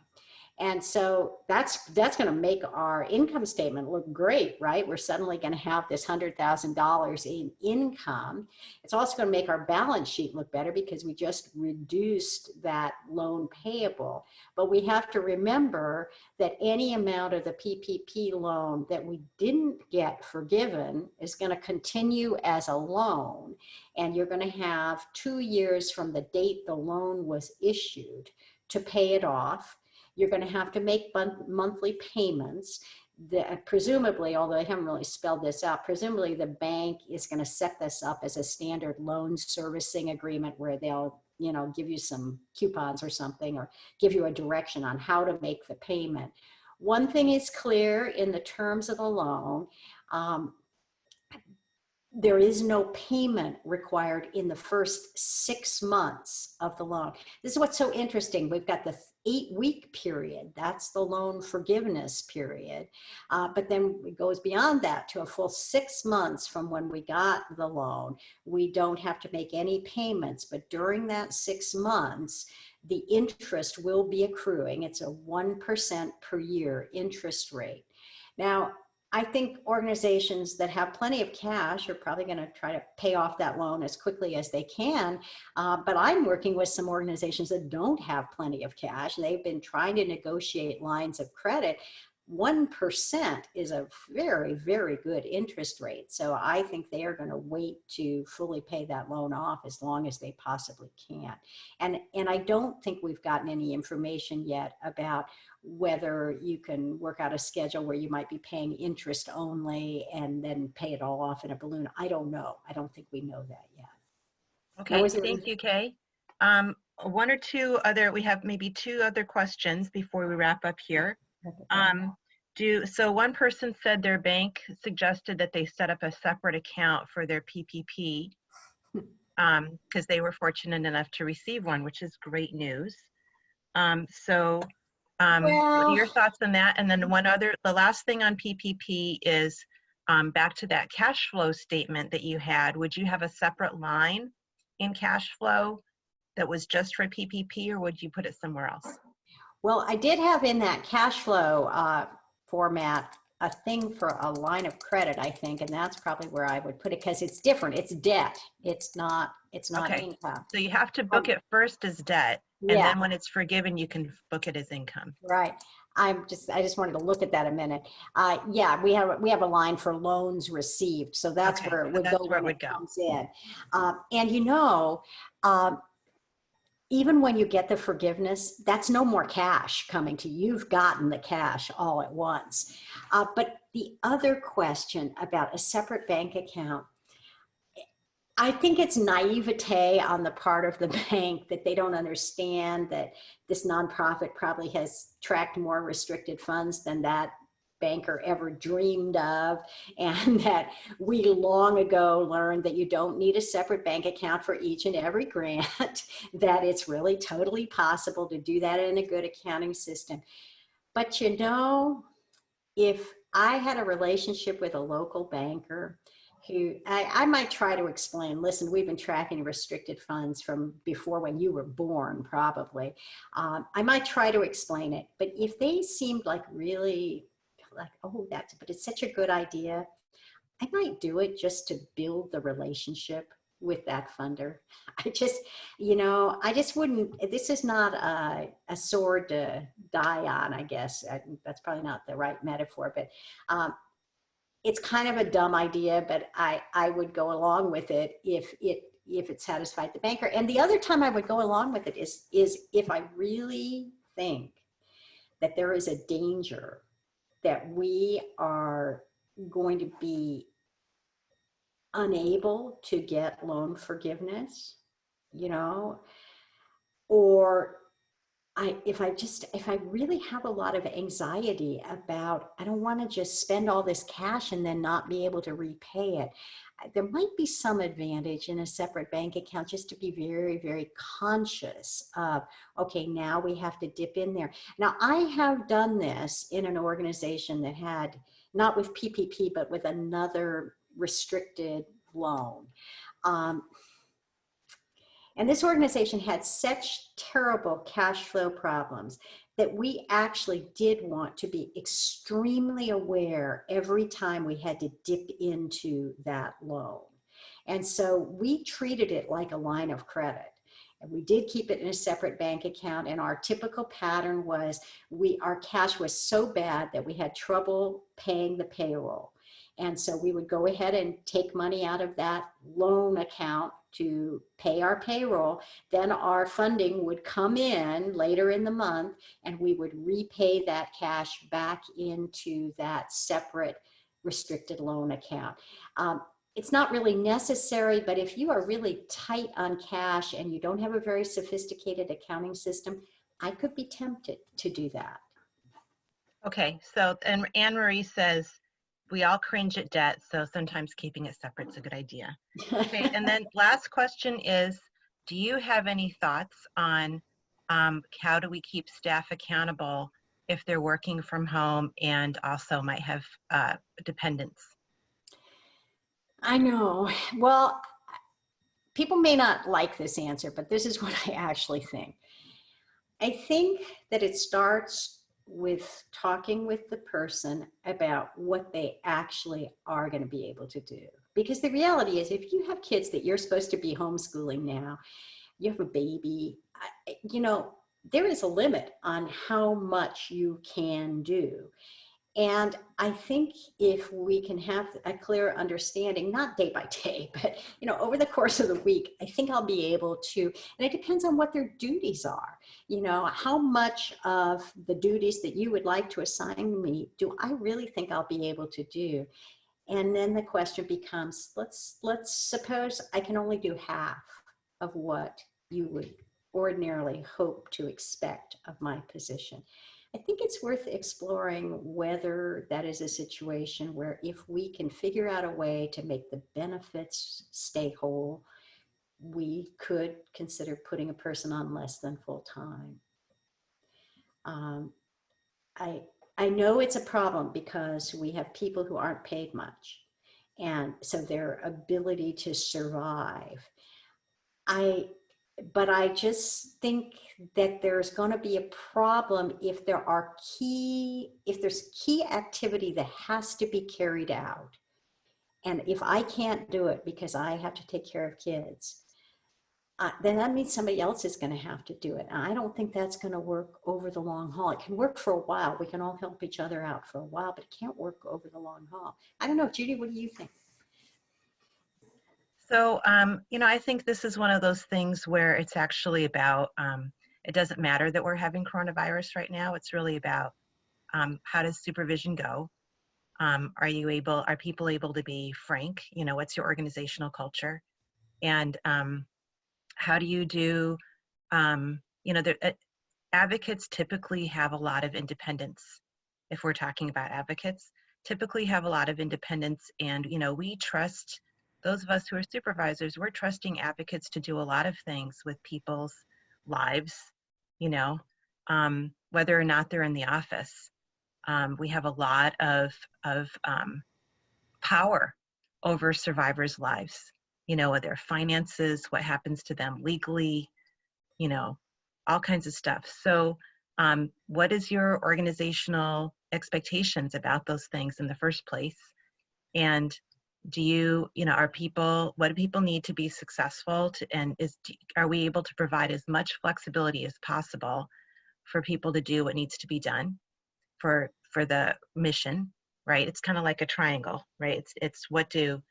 Speaker 2: And so that's going to make our income statement look great, right? We're suddenly going to have this $100,000 in income. It's also going to make our balance sheet look better because we just reduced that loan payable. But we have to remember that any amount of the PPP loan that we didn't get forgiven is going to continue as a loan. And you're going to have 2 years from the date the loan was issued to pay it off. You're going to have to make monthly payments. Presumably, although I haven't really spelled this out, presumably the bank is going to set this up as a standard loan servicing agreement where they'll, give you some coupons or something, or give you a direction on how to make the payment. One thing is clear in the terms of the loan. There is no payment required in the first 6 months of the loan. This is what's so interesting. We've got the 8-week period. That's the loan forgiveness period. But then it goes beyond that to a full 6 months from when we got the loan. We don't have to make any payments, but during that 6 months, the interest will be accruing. It's a 1% per year interest rate. Now, I think organizations that have plenty of cash are probably going to try to pay off that loan as quickly as they can. But I'm working with some organizations that don't have plenty of cash. They've been trying to negotiate lines of credit. 1% is a very, very good interest rate. So I think they are going to wait to fully pay that loan off as long as they possibly can. And I don't think we've gotten any information yet about whether you can work out a schedule where you might be paying interest only and then pay it all off in a balloon. I don't know. I don't think we know that yet.
Speaker 1: Okay, thank you, Kay. One or two other, we have maybe 2 other questions before we wrap up here. So one person said their bank suggested that they set up a separate account for their PPP because they were fortunate enough to receive one, which is great news. What are your thoughts on that? And then the last thing on PPP is back to that cash flow statement that you had, would you have a separate line in cash flow that was just for PPP, or would you put it somewhere else?
Speaker 2: Well, I did have in that cash flow format a thing for a line of credit, I think, and that's probably where I would put it because it's different. It's debt. It's not
Speaker 1: Okay.
Speaker 2: income.
Speaker 1: So you have to book it first as debt, and
Speaker 2: Yeah,
Speaker 1: then when it's forgiven, you can book it as income.
Speaker 2: right. I just wanted to look at that a minute. Yeah, we have a line for loans received, so that's
Speaker 1: Okay,
Speaker 2: where it
Speaker 1: so
Speaker 2: would go
Speaker 1: that's where it
Speaker 2: when it
Speaker 1: would go.
Speaker 2: comes in. And you know, even when you get the forgiveness, that's no more cash coming to you. You've gotten the cash all at once. But the other question about a separate bank account, I think it's naivete on the part of the bank that they don't understand that this nonprofit probably has tracked more restricted funds than that banker ever dreamed of, and that we long ago learned that you don't need a separate bank account for each and every grant, that it's really totally possible to do that in a good accounting system. But you know, if I had a relationship with a local banker who I might try to explain, listen, we've been tracking restricted funds from before when you were born, probably. I might try to explain it, but if they seemed like really like, oh, but it's such a good idea, I might do it just to build the relationship with that funder. I just, I just wouldn't, this is not a sword to die on, I guess. That's probably not the right metaphor, but it's kind of a dumb idea, but I would go along with it if it satisfied the banker. And the other time I would go along with it is if I really think that there is a danger that we are going to be unable to get loan forgiveness, or if I really have a lot of anxiety about, I don't want to just spend all this cash and then not be able to repay it. There might be some advantage in a separate bank account just to be very, very conscious of, okay, now we have to dip in there. Now, I have done this in an organization that had, not with PPP, but with another restricted loan. And this organization had such terrible cash flow problems that we actually did want to be extremely aware every time we had to dip into that loan. And so we treated it like a line of credit. And we did keep it in a separate bank account. And our typical pattern was our cash was so bad that we had trouble paying the payroll. And so we would go ahead and take money out of that loan account to pay our payroll. Then our funding would come in later in the month and we would repay that cash back into that separate restricted loan account. It's not really necessary, but if you are really tight on cash and you don't have a very sophisticated accounting system, I could be tempted to do that.
Speaker 1: Okay, so, and Anne Marie says, we all cringe at debt, so sometimes keeping it separate is a good idea. Okay, and then last question is, do you have any thoughts on how do we keep staff accountable if they're working from home and also might have dependents?
Speaker 2: I know. Well, people may not like this answer, but this is what I actually think. I think that it starts with talking with the person about what they actually are going to be able to do. Because the reality is, if you have kids that you're supposed to be homeschooling now, you have a baby, there is a limit on how much you can do. And I think if we can have a clear understanding, not day by day, but over the course of the week, I think I'll be able to, and it depends on what their duties are. How much of the duties that you would like to assign me do I really think I'll be able to do? And then the question becomes, let's suppose I can only do half of what you would ordinarily hope to expect of my position. I think it's worth exploring whether that is a situation where if we can figure out a way to make the benefits stay whole, we could consider putting a person on less than full time. I know it's a problem because we have people who aren't paid much. And so their ability to survive. But I just think that there's going to be a problem if there's key activity that has to be carried out. And if I can't do it because I have to take care of kids, then that means somebody else is going to have to do it. And I don't think that's going to work over the long haul. It can work for a while. We can all help each other out for a while, but it can't work over the long haul. I don't know, Judy, what do you think?
Speaker 1: So, I think this is one of those things where it's actually about, it doesn't matter that we're having coronavirus right now. It's really about how does supervision go? Are people able to be frank? What's your organizational culture? And how do you do, advocates typically have a lot of independence. If we're talking about advocates, typically have a lot of independence, and we trust, those of us who are supervisors, we're trusting advocates to do a lot of things with people's lives, whether or not they're in the office. We have a lot of power over survivors' lives, their finances, what happens to them legally, all kinds of stuff. So what is your organizational expectations about those things in the first place? And what do people need to be successful are we able to provide as much flexibility as possible for people to do what needs to be done for the mission, right? It's kind of like a triangle, right? It's what do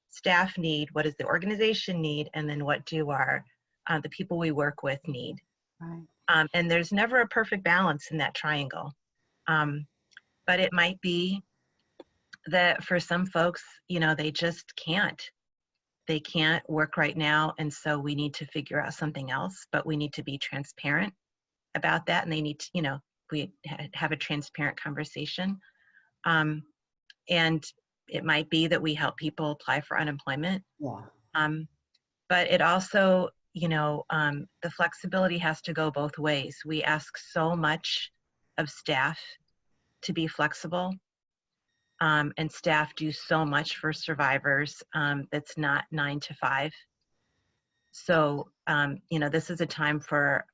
Speaker 1: staff need, what does the organization need, and then what do the people we work with need.
Speaker 2: Right.
Speaker 1: And there's never a perfect balance in that triangle. But it might be that for some folks, they just can't. They can't work right now, and so we need to figure out something else, but we need to be transparent about that, and they need to, we have a transparent conversation. And it might be that we help people apply for unemployment.
Speaker 2: Yeah.
Speaker 1: But it also, the flexibility has to go both ways. We ask so much of staff to be flexible, and staff do so much for survivors that's not 9 to 5. So, this is a time for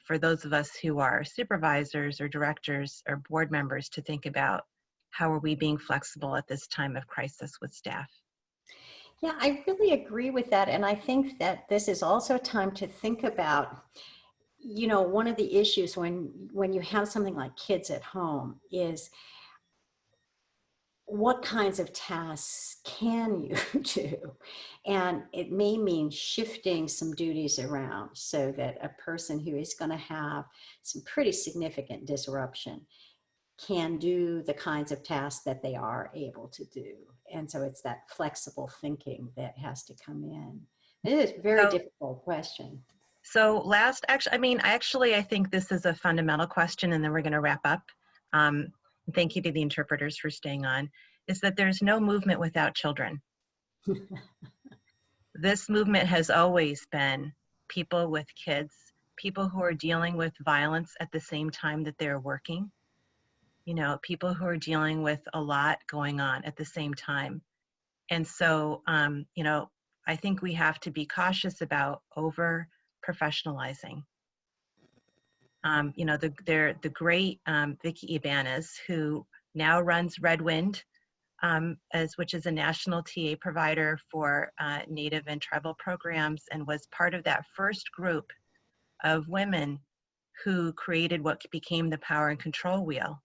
Speaker 1: those of us who are supervisors or directors or board members to think about how are we being flexible at this time of crisis with staff.
Speaker 2: Yeah, I really agree with that. And I think that this is also a time to think about, one of the issues when you have something like kids at home is what kinds of tasks can you do? And it may mean shifting some duties around so that a person who is going to have some pretty significant disruption can do the kinds of tasks that they are able to do. And so it's that flexible thinking that has to come in. It is a very difficult question.
Speaker 1: So I think this is a fundamental question, and then we're going to wrap up. Thank you to the interpreters for staying on, is that there's no movement without children. This movement has always been people with kids, people who are dealing with violence at the same time that they're working, people who are dealing with a lot going on at the same time. And so, I think we have to be cautious about over professionalizing. The great Vicki Ibanez, who now runs Red Wind, which is a national TA provider for Native and tribal programs, and was part of that first group of women who created what became the Power and Control Wheel.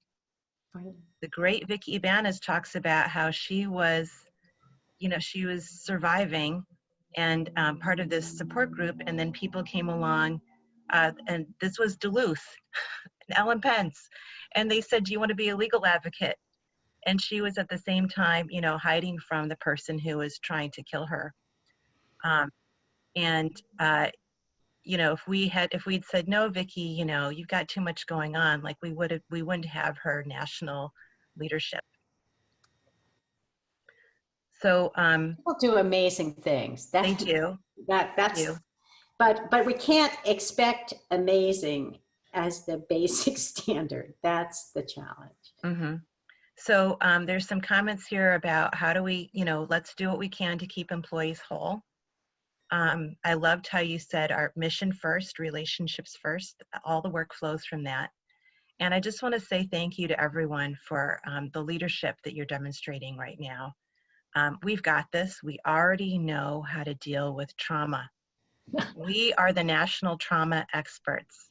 Speaker 2: Right.
Speaker 1: The great Vicki Ibanez talks about how she was surviving and part of this support group, and then people came along, and this was Duluth, and Ellen Pence, and they said, do you want to be a legal advocate? And she was at the same time, hiding from the person who was trying to kill her. If we'd said, no, Vicki, you've got too much going on, like we wouldn't have her national leadership. So
Speaker 2: people do amazing things.
Speaker 1: They do.
Speaker 2: But we can't expect amazing as the basic standard. That's the challenge.
Speaker 1: Mm-hmm. So there's some comments here about how do we, let's do what we can to keep employees whole. I loved how you said our mission first, relationships first, all the work flows from that. And I just want to say thank you to everyone for the leadership that you're demonstrating right now. We've got this. We already know how to deal with trauma. We are the national trauma experts.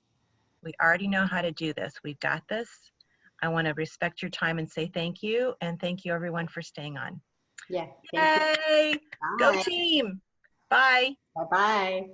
Speaker 1: We already know how to do this. We've got this. I want to respect your time and say thank you. And thank you everyone for staying on.
Speaker 2: Yeah. Thank you.
Speaker 1: Yay! Go
Speaker 2: Bye.
Speaker 1: team! Bye.
Speaker 2: Bye-bye.